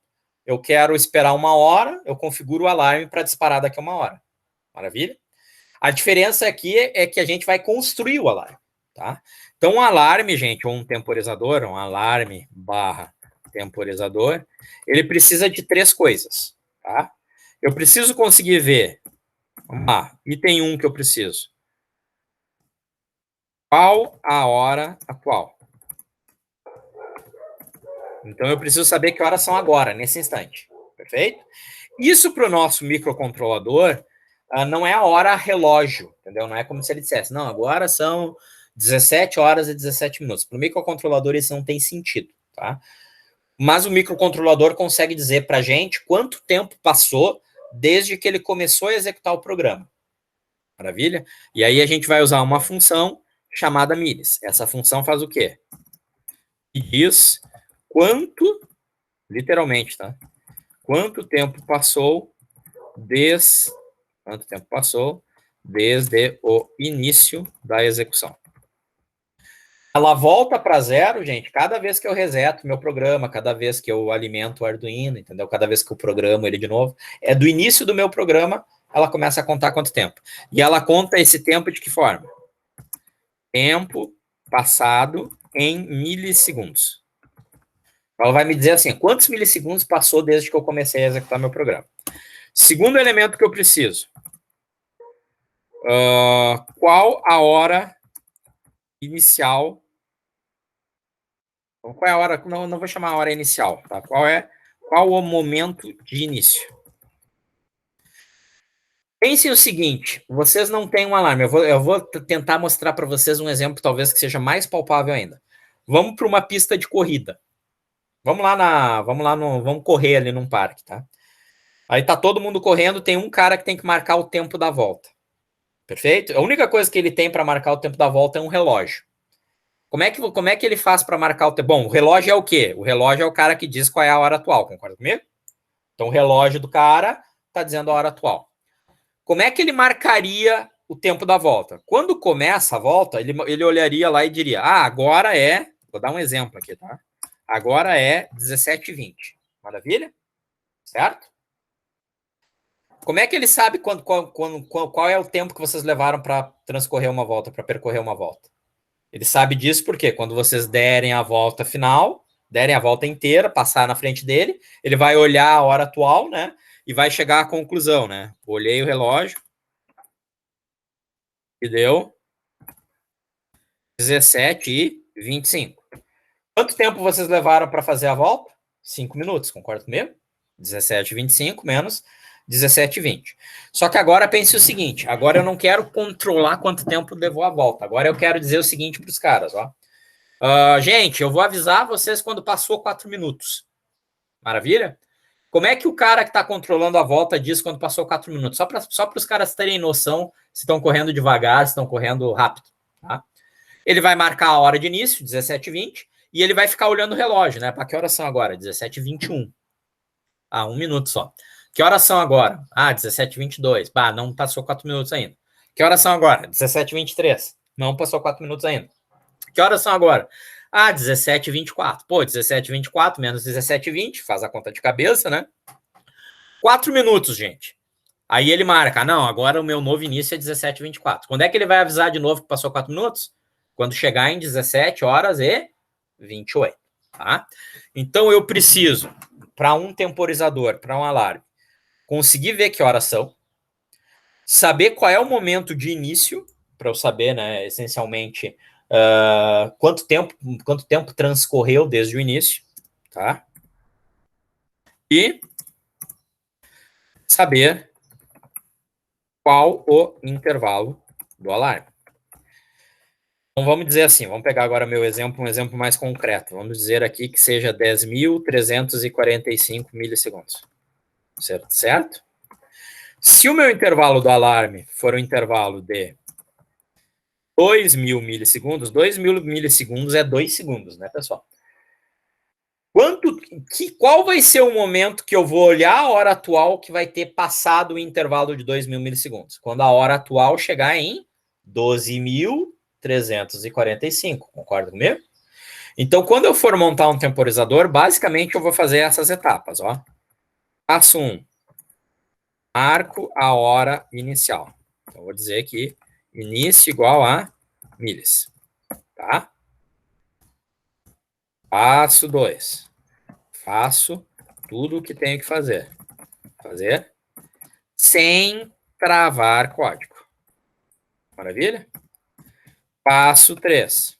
[SPEAKER 2] eu quero esperar 1 hora, eu configuro o alarme para disparar daqui a 1 hora. Maravilha? A diferença aqui é que a gente vai construir o alarme, tá? Então, um alarme, gente, ou um temporizador, um alarme barra temporizador, ele precisa de 3 coisas, tá? Eu preciso conseguir ver, vamos lá, item 1 que eu preciso. Qual a hora atual? Então, eu preciso saber que horas são agora, nesse instante, perfeito? Isso para o nosso microcontrolador não é a hora relógio, entendeu? Não é como se ele dissesse, não, agora são 17 horas e 17 minutos. Para o microcontrolador isso não tem sentido, tá? Mas o microcontrolador consegue dizer para a gente quanto tempo passou desde que ele começou a executar o programa. Maravilha? E aí a gente vai usar uma função chamada milis. Essa função faz o quê? E diz quanto, literalmente, tá? Quanto tempo passou desde o início da execução. Ela volta para zero, gente, cada vez que eu reseto meu programa, cada vez que eu alimento o Arduino, entendeu? Cada vez que eu programo ele de novo. É do início do meu programa, ela começa a contar quanto tempo. E ela conta esse tempo de que forma? Tempo passado em milissegundos. Ela vai me dizer assim, quantos milissegundos passou desde que eu comecei a executar meu programa. Segundo elemento que eu preciso. Qual a hora inicial? Qual é a hora? Não vou chamar a hora inicial, tá? Qual o momento de início? Pensem o seguinte, vocês não têm um alarme. Eu vou tentar mostrar para vocês um exemplo, talvez que seja mais palpável ainda. Vamos para uma pista de corrida. Vamos correr ali num parque, tá? Aí tá todo mundo correndo, tem um cara que tem que marcar o tempo da volta. Perfeito? A única coisa que ele tem para marcar o tempo da volta é um relógio. Como é que ele faz para marcar o tempo? Bom, o relógio é o quê? O relógio é o cara que diz qual é a hora atual, concorda comigo? Então o relógio do cara está dizendo a hora atual. Como é que ele marcaria o tempo da volta? Quando começa a volta, ele olharia lá e diria, agora é, vou dar um exemplo aqui, tá? Agora é 17h20. Maravilha? Certo? Como é que ele sabe qual é o tempo que vocês levaram para transcorrer uma volta, para percorrer uma volta? Ele sabe disso porque quando vocês derem a volta final, derem a volta inteira, passar na frente dele, ele vai olhar a hora atual, né? E vai chegar à conclusão, né? Olhei o relógio e deu 17h25. Quanto tempo vocês levaram para fazer a volta? 5 minutos, concorda comigo? 17h25 menos 17h20. Só que agora pense o seguinte, agora eu não quero controlar quanto tempo levou a volta, agora eu quero dizer o seguinte para os caras, ó. Gente, eu vou avisar vocês quando passou 4 minutos. Maravilha? Como é que o cara que está controlando a volta diz quando passou 4 minutos? Só para os caras terem noção se estão correndo devagar, se estão correndo rápido. Tá? Ele vai marcar a hora de início, 17h20, e ele vai ficar olhando o relógio, né? Para que horas são agora? 17h21. 1 minuto só. Que horas são agora? 17h22. Não passou 4 minutos ainda. Que horas são agora? 17h23. Não passou 4 minutos ainda. Que horas são agora? 17h24. 17h24 menos 17h20, faz a conta de cabeça, né? 4 minutos, gente. Aí ele marca, não, agora o meu novo início é 17h24. Quando é que ele vai avisar de novo que passou 4 minutos? Quando chegar em 17h28, tá? Então eu preciso, para um temporizador, para um alarme, conseguir ver que horas são, saber qual é o momento de início, para eu saber, né, essencialmente, quanto tempo transcorreu desde o início, tá? E saber qual o intervalo do alarme. Então vamos dizer assim, vamos pegar agora meu exemplo, um exemplo mais concreto. Vamos dizer aqui que seja 10.345 milissegundos. Certo? Se o meu intervalo do alarme for um intervalo de 2.000 milissegundos, 2.000 milissegundos é 2 segundos, né, pessoal? Qual vai ser o momento que eu vou olhar a hora atual que vai ter passado o intervalo de 2.000 milissegundos? Quando a hora atual chegar em 12.345, concorda comigo? Então, quando eu for montar um temporizador, basicamente eu vou fazer essas etapas, ó. Passo 1. Marco a hora inicial. Então, vou dizer que início igual a milis, tá? Passo 2. Faço tudo o que tenho que fazer. Sem travar código. Maravilha? Passo 3.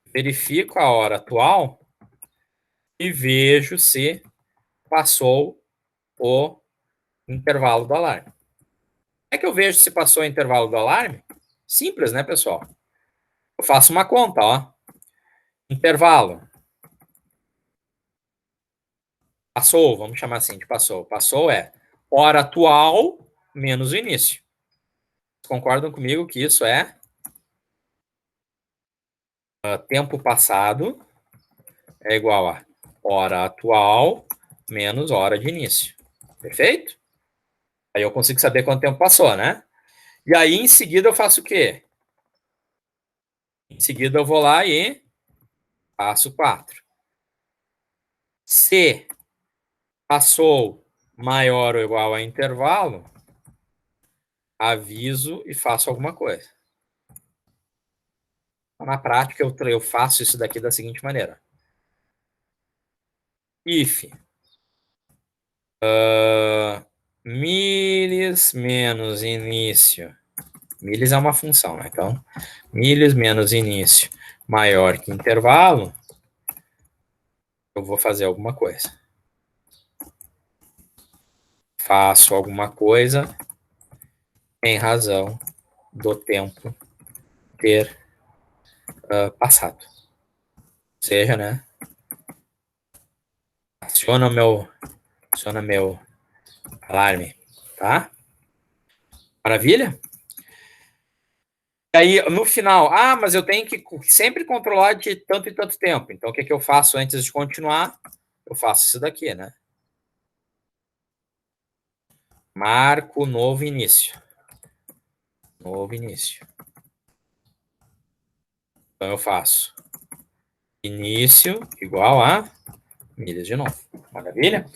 [SPEAKER 2] Verifico a hora atual e vejo se passou o intervalo do alarme. Como é que eu vejo se passou o intervalo do alarme? Simples, né, pessoal? Eu faço uma conta, ó. Intervalo. Passou, vamos chamar assim de passou. Passou é hora atual menos o início. Concordam comigo que isso é tempo passado é igual a hora atual menos hora de início. Perfeito? Aí eu consigo saber quanto tempo passou, né? E aí, em seguida, eu faço o quê? Em seguida, eu vou lá e faço 4. Se passou maior ou igual a intervalo, aviso e faço alguma coisa. Na prática, eu faço isso daqui da seguinte maneira. if miles menos início. Miles é uma função, né? Então, miles menos início maior que intervalo, eu vou fazer alguma coisa. Faço alguma coisa em razão do tempo ter passado. Ou seja, né? Aciona meu alarme, tá? Maravilha? E aí, no final, mas eu tenho que sempre controlar de tanto e tanto tempo. Então, o que eu faço antes de continuar? Eu faço isso daqui, né? Marco novo início. Novo início. Então, eu faço início igual a milhas de novo. Maravilha?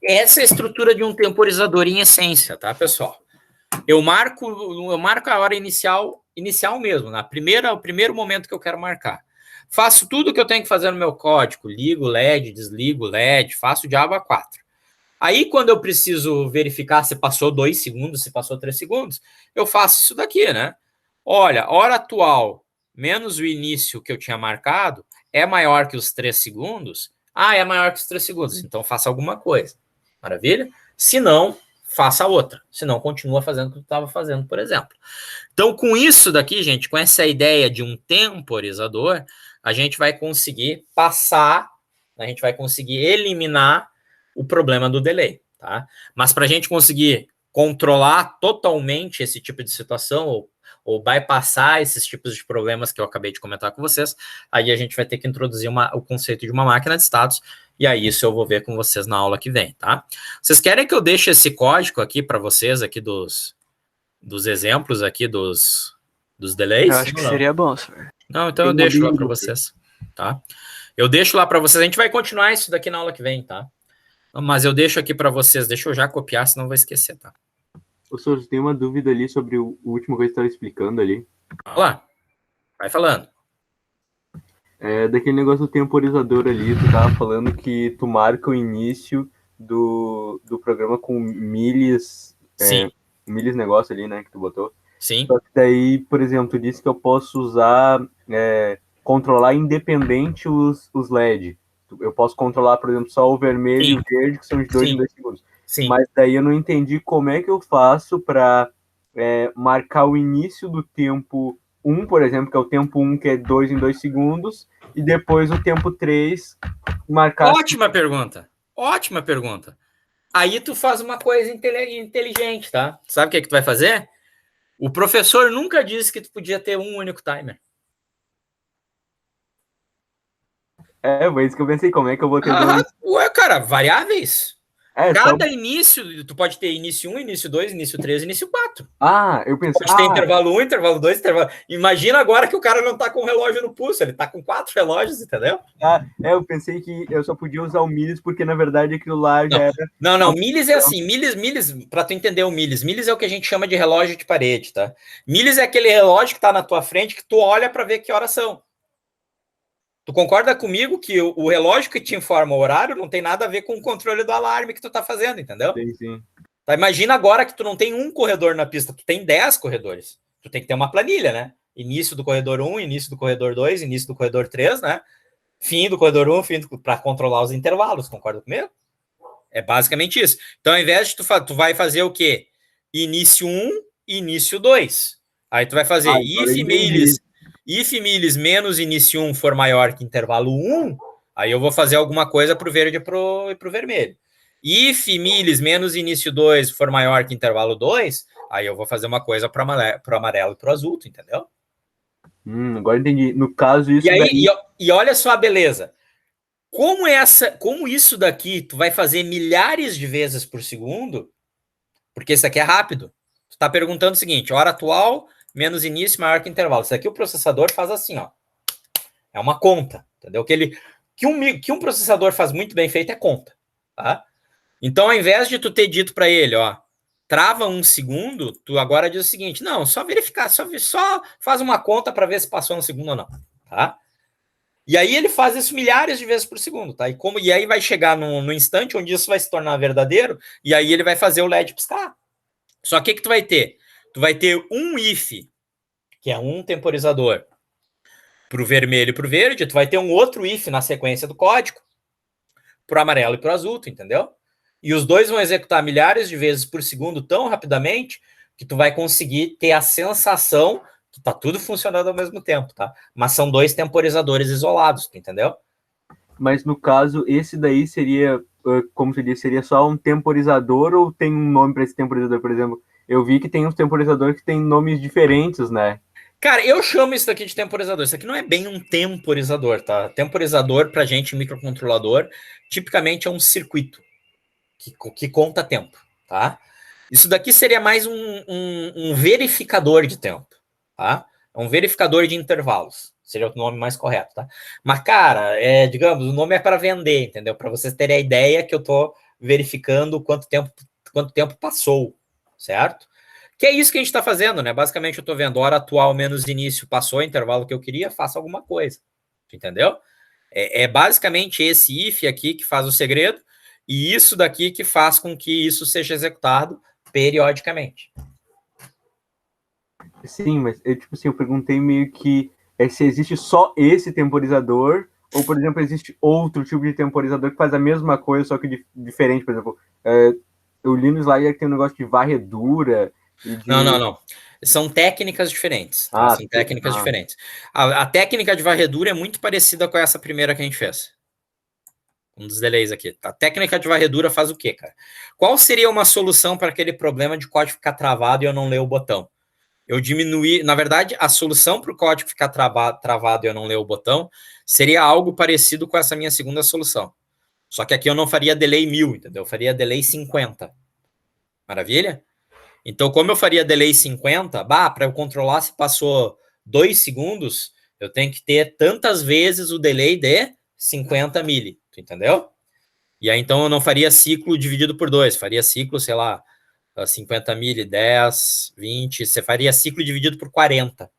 [SPEAKER 2] Essa é a estrutura de um temporizador em essência, tá, pessoal? Eu marco a hora inicial mesmo, o primeiro momento que eu quero marcar. Faço tudo que eu tenho que fazer no meu código, ligo o LED, desligo o LED, faço o diabo a 4. Aí, quando eu preciso verificar se passou 2 segundos, se passou 3 segundos, eu faço isso daqui, né? Olha, hora atual menos o início que eu tinha marcado é maior que os 3 segundos? É maior que os 3 segundos, então faça alguma coisa. Maravilha? Se não, faça outra. Se não, continua fazendo o que tu estava fazendo, por exemplo. Então, com isso daqui, gente, com essa ideia de um temporizador, a gente vai conseguir eliminar o problema do delay, tá? Mas para a gente conseguir controlar totalmente esse tipo de situação, ou bypassar esses tipos de problemas que eu acabei de comentar com vocês, aí a gente vai ter que introduzir o conceito de uma máquina de status, e aí isso eu vou ver com vocês na aula que vem, tá? Vocês querem que eu deixe esse código aqui para vocês, aqui dos exemplos aqui dos delays?
[SPEAKER 5] Eu acho que seria bom, senhor.
[SPEAKER 2] Não, então eu deixo lá para vocês, tá? Eu deixo lá para vocês, a gente vai continuar isso daqui na aula que vem, tá? Mas eu deixo aqui para vocês, deixa eu já copiar, senão eu vou esquecer, tá?
[SPEAKER 1] Ô, senhor, tem uma dúvida ali sobre o último que você estava explicando ali.
[SPEAKER 2] Olha lá, vai falando.
[SPEAKER 1] Daquele negócio do temporizador ali, tu tava falando que tu marca o início do programa com milhas,
[SPEAKER 2] Sim.
[SPEAKER 1] milhas negócio ali, né, que tu botou.
[SPEAKER 2] Sim.
[SPEAKER 1] Só que daí, por exemplo, tu disse que eu posso usar, controlar independente os LED. Eu posso controlar, por exemplo, só o vermelho e o verde, que são de 2 em 2 segundos.
[SPEAKER 2] Sim.
[SPEAKER 1] Mas daí eu não entendi como é que eu faço para marcar o início do tempo 1, por exemplo, que é o tempo 1, que é 2 em 2 segundos, e depois o tempo 3 marcar...
[SPEAKER 2] Ótima pergunta. Aí tu faz uma coisa inteligente, tá? Sabe o que tu vai fazer? O professor nunca disse que tu podia ter um único timer.
[SPEAKER 1] Foi isso que eu pensei, como é que eu vou ter dois?
[SPEAKER 2] Ué, cara, variáveis. Cada
[SPEAKER 1] só...
[SPEAKER 2] início, tu pode ter início 1, início 2, início 3, início 4.
[SPEAKER 1] Eu pensei...
[SPEAKER 2] Pode ter intervalo 1, intervalo 2, intervalo... Imagina agora que o cara não tá com o relógio no pulso, ele tá com 4 relógios, entendeu?
[SPEAKER 1] Eu pensei que eu só podia usar o milhas, porque na verdade aquilo lá já era...
[SPEAKER 2] Não, milhas é assim, milhas, pra tu entender o milhas é o que a gente chama de relógio de parede, tá? Milhas é aquele relógio que tá na tua frente, que tu olha pra ver que horas são. Tu concorda comigo que o relógio que te informa o horário não tem nada a ver com o controle do alarme que tu tá fazendo, entendeu?
[SPEAKER 1] Sim.
[SPEAKER 2] Tá, imagina agora que tu não tem um corredor na pista, tu tem 10 corredores. Tu tem que ter uma planilha, né? Início do corredor 1, início do corredor 2, início do corredor 3, né? Fim do corredor 1, para controlar os intervalos, concorda comigo? É basicamente isso. Então, ao invés de tu vai fazer o quê? Início 1, início 2. Aí tu vai fazer if milhas menos início 1 for maior que intervalo 1, aí eu vou fazer alguma coisa para o verde e para o vermelho. If milhas menos início 2 for maior que intervalo 2, aí eu vou fazer uma coisa para o amarelo e para o azul, tu entendeu?
[SPEAKER 1] Agora entendi. No caso, isso
[SPEAKER 2] e olha só a beleza. Como isso daqui tu vai fazer milhares de vezes por segundo, porque isso aqui é rápido. Tu tá perguntando o seguinte, hora atual menos início maior que intervalo. Isso aqui o processador faz assim, ó. É uma conta, entendeu? Que um processador faz muito bem feito é conta, tá? Então, ao invés de tu ter dito para ele, ó, trava 1 segundo, tu agora diz o seguinte, não, só verificar, só faz uma conta para ver se passou 1 segundo ou não, tá? E aí ele faz isso milhares de vezes por segundo, tá? E aí vai chegar no instante onde isso vai se tornar verdadeiro, e aí ele vai fazer o LED piscar. Só que o que tu vai ter? Tu vai ter um if, que é um temporizador, para o vermelho e para o verde, tu vai ter um outro if na sequência do código, para o amarelo e para o azul, tu entendeu? E os dois vão executar milhares de vezes por segundo tão rapidamente que tu vai conseguir ter a sensação que tá tudo funcionando ao mesmo tempo, tá? Mas são dois temporizadores isolados, tu entendeu?
[SPEAKER 1] Mas no caso, esse daí seria, como você disse, seria só um temporizador ou tem um nome para esse temporizador, por exemplo? Eu vi que tem uns temporizadores que têm nomes diferentes, né?
[SPEAKER 2] Cara, eu chamo isso daqui de temporizador. Isso aqui não é bem um temporizador, tá? Temporizador pra gente, microcontrolador, tipicamente é um circuito que conta tempo, tá? Isso daqui seria mais um verificador de tempo, tá? É um verificador de intervalos, seria o nome mais correto, tá? Mas, cara, digamos, o nome é para vender, entendeu? Para vocês terem a ideia que eu tô verificando quanto tempo passou, certo? Que é isso que a gente está fazendo, né? Basicamente, eu estou vendo hora atual menos início, passou o intervalo que eu queria, faça alguma coisa, entendeu? É basicamente esse if aqui que faz o segredo, e isso daqui que faz com que isso seja executado periodicamente.
[SPEAKER 1] Sim, mas tipo assim, eu perguntei meio que se existe só esse temporizador, ou, por exemplo, existe outro tipo de temporizador que faz a mesma coisa, só que diferente. Por exemplo, eu li no slide que tem um negócio de varredura e de...
[SPEAKER 2] Não. São técnicas diferentes. Tá? São técnicas diferentes. A técnica de varredura é muito parecida com essa primeira que a gente fez. Um dos delays aqui. A técnica de varredura faz o quê, cara? Qual seria uma solução para aquele problema de código ficar travado e eu não ler o botão? Eu diminuir, na verdade, a solução para o código ficar travado e eu não ler o botão seria algo parecido com essa minha segunda solução. Só que aqui eu não faria delay 1000, entendeu? Eu faria delay 50. Maravilha? Então, como eu faria delay 50, para eu controlar se passou 2 segundos, eu tenho que ter tantas vezes o delay de 50 mili, tu entendeu? E aí, então, eu não faria ciclo dividido por 2, faria ciclo, sei lá, 50 mili, 10, 20, você faria ciclo dividido por 40,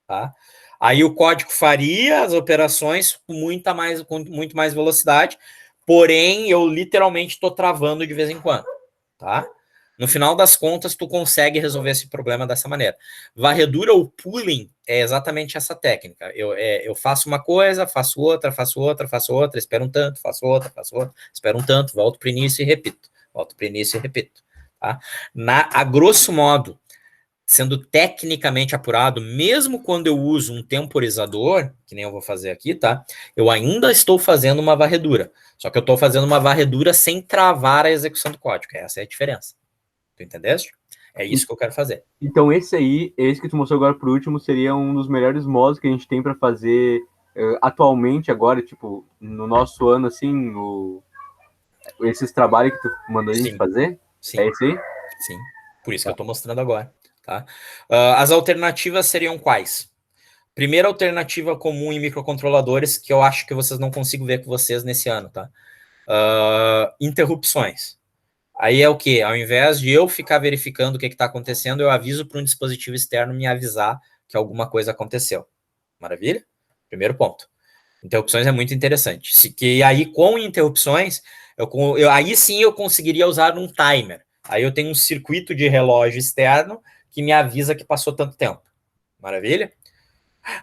[SPEAKER 2] tá? Aí o código faria as operações com muito mais velocidade, porém, eu literalmente estou travando de vez em quando, tá? No final das contas, tu consegue resolver esse problema dessa maneira. Varredura ou pooling é exatamente essa técnica. Eu faço uma coisa, faço outra, espero um tanto, faço outra, espero um tanto, volto para o início e repito. Tá? A grosso modo, sendo tecnicamente apurado, mesmo quando eu uso um temporizador, que nem eu vou fazer aqui, tá? Eu ainda estou fazendo uma varredura. Só que eu estou fazendo uma varredura sem travar a execução do código. Essa é a diferença. Tu entendeste? É isso que eu quero fazer.
[SPEAKER 1] Então esse que tu mostrou agora por último, seria um dos melhores modos que a gente tem para fazer atualmente agora, tipo, no nosso ano, assim, esses trabalhos que tu mandou a gente fazer?
[SPEAKER 2] Sim.
[SPEAKER 1] É esse aí?
[SPEAKER 2] Sim. Por isso que eu estou mostrando agora. Tá? As alternativas seriam quais? Primeira alternativa comum em microcontroladores, que eu acho que vocês não consigo ver com vocês nesse ano, tá? Interrupções. Aí é o quê? Ao invés de eu ficar verificando o que está acontecendo, eu aviso para um dispositivo externo me avisar que alguma coisa aconteceu. Maravilha? Primeiro ponto. Interrupções é muito interessante. Que aí, com interrupções, aí sim eu conseguiria usar um timer. Aí eu tenho um circuito de relógio externo que me avisa que passou tanto tempo. Maravilha?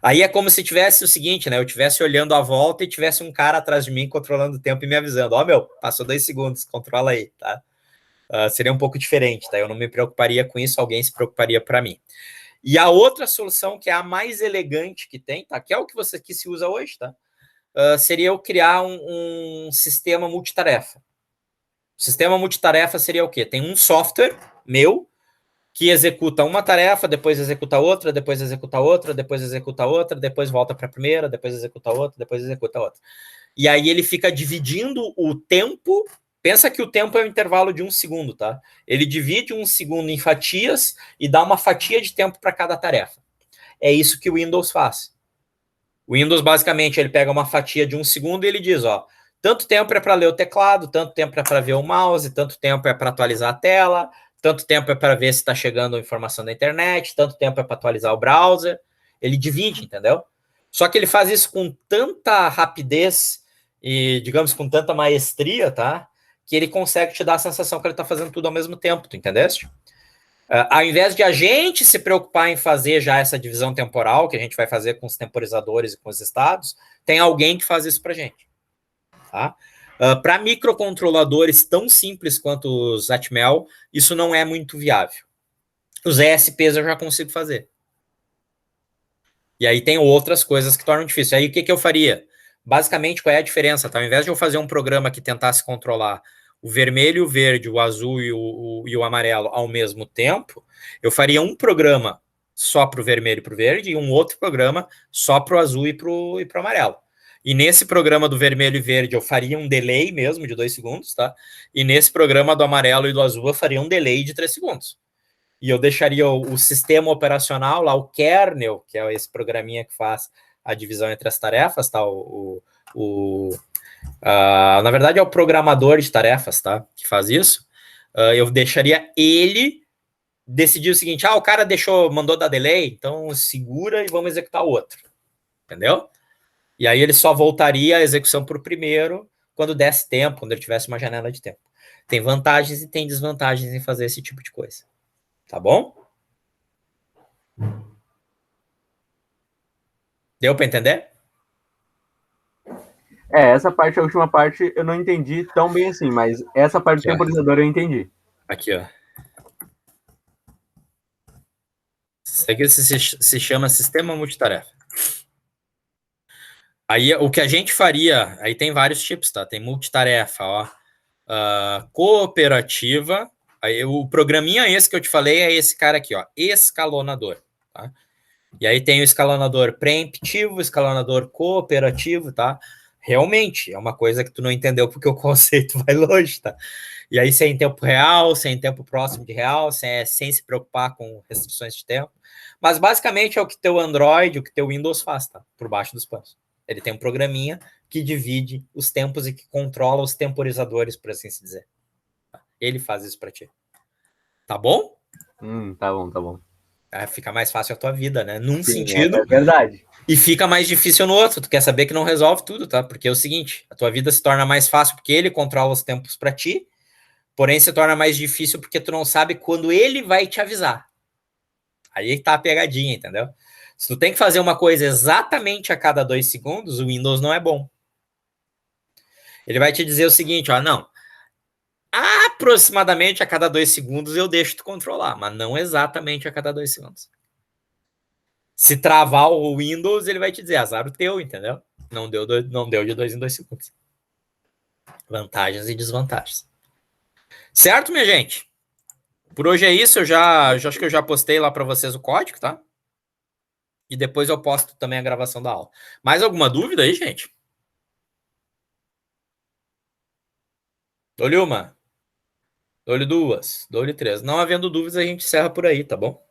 [SPEAKER 2] Aí é como se tivesse o seguinte, né? Eu estivesse olhando à volta e tivesse um cara atrás de mim controlando o tempo e me avisando. Meu, passou 2 segundos, controla aí, tá? Seria um pouco diferente, tá? Eu não me preocuparia com isso, alguém se preocuparia para mim. E a outra solução, que é a mais elegante que tem, tá? Que é o que se usa hoje, tá? Seria eu criar um sistema multitarefa. O sistema multitarefa seria o quê? Tem um software meu que executa uma tarefa, depois executa outra, depois executa outra, depois executa outra, depois volta para a primeira, depois executa outra, depois executa outra. E aí ele fica dividindo o tempo. Pensa que o tempo é um intervalo de 1 segundo, tá? Ele divide 1 segundo em fatias e dá uma fatia de tempo para cada tarefa. É isso que o Windows faz. O Windows, basicamente, ele pega uma fatia de 1 segundo e ele diz, tanto tempo é para ler o teclado, tanto tempo é para ver o mouse, tanto tempo é para atualizar a tela, tanto tempo é para ver se está chegando informação da internet, tanto tempo é para atualizar o browser. Ele divide, entendeu? Só que ele faz isso com tanta rapidez e, digamos, com tanta maestria, tá? Que ele consegue te dar a sensação que ele tá fazendo tudo ao mesmo tempo, tu entendeste? Ao invés de a gente se preocupar em fazer já essa divisão temporal, que a gente vai fazer com os temporizadores e com os estados, tem alguém que faz isso pra gente. Tá? Para microcontroladores tão simples quanto os Atmel, isso não é muito viável. Os ESPs eu já consigo fazer. E aí tem outras coisas que tornam difícil. Aí o que eu faria? Basicamente, qual é a diferença? Tá? Ao invés de eu fazer um programa que tentasse controlar o vermelho, o verde, o azul e o amarelo ao mesmo tempo, eu faria um programa só para o vermelho e para o verde e um outro programa só para o azul e para o amarelo. E nesse programa do vermelho e verde eu faria um delay mesmo de 2 segundos, tá? E nesse programa do amarelo e do azul eu faria um delay de 3 segundos. E eu deixaria o sistema operacional lá, o kernel, que é esse programinha que faz a divisão entre as tarefas, tá? Na verdade é o programador de tarefas, tá? Que faz isso. Eu deixaria ele decidir o seguinte: o cara mandou dar delay, então segura e vamos executar o outro. Entendeu? E aí ele só voltaria a execução para o primeiro quando desse tempo, quando ele tivesse uma janela de tempo. Tem vantagens e tem desvantagens em fazer esse tipo de coisa. Tá bom? Deu para entender?
[SPEAKER 1] Essa parte, a última parte, eu não entendi tão bem assim, mas essa parte do temporizador eu entendi.
[SPEAKER 2] Aqui, ó. Isso aqui se chama sistema multitarefa. Aí o que a gente faria, aí tem vários tipos, tá? Tem multitarefa, ó. Cooperativa. Aí o programinha esse que eu te falei é esse cara aqui, ó. Escalonador, tá? E aí tem o escalonador preemptivo, escalonador cooperativo, tá? Realmente, é uma coisa que tu não entendeu porque o conceito vai longe, tá? E aí, se é em tempo real, se é em tempo próximo de real, sem se preocupar com restrições de tempo. Mas, basicamente, é o que teu Android, o que teu Windows faz, tá? Por baixo dos panos. Ele tem um programinha que divide os tempos e que controla os temporizadores, por assim se dizer. Ele faz isso para ti. Tá bom?
[SPEAKER 1] Tá bom, tá bom.
[SPEAKER 2] Fica mais fácil a tua vida, né? Num
[SPEAKER 1] Sim,
[SPEAKER 2] sentido.
[SPEAKER 1] É verdade.
[SPEAKER 2] E fica mais difícil no outro. Tu quer saber que não resolve tudo, tá? Porque é o seguinte, a tua vida se torna mais fácil porque ele controla os tempos para ti, porém se torna mais difícil porque tu não sabe quando ele vai te avisar. Aí tá a pegadinha, entendeu? Se tu tem que fazer uma coisa exatamente a cada 2 segundos, o Windows não é bom. Ele vai te dizer o seguinte, ó, não, aproximadamente a cada 2 segundos eu deixo tu controlar, mas não exatamente a cada 2 segundos. Se travar o Windows, ele vai te dizer, azar o teu, entendeu? Não deu de 2 em 2 segundos. Vantagens e desvantagens. Certo, minha gente? Por hoje é isso. Eu acho que eu já postei lá para vocês o código, tá? E depois eu posto também a gravação da aula. Mais alguma dúvida aí, gente? Dou-lhe uma. Dou-lhe duas. Dou-lhe três. Não havendo dúvidas, a gente encerra por aí, tá bom?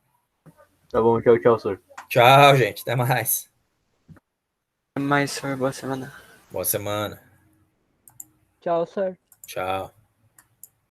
[SPEAKER 1] Tá bom, tchau, tchau, senhor.
[SPEAKER 2] Tchau, gente. Até mais.
[SPEAKER 5] Até mais, senhor. Boa semana.
[SPEAKER 2] Boa semana.
[SPEAKER 4] Tchau, senhor.
[SPEAKER 2] Tchau.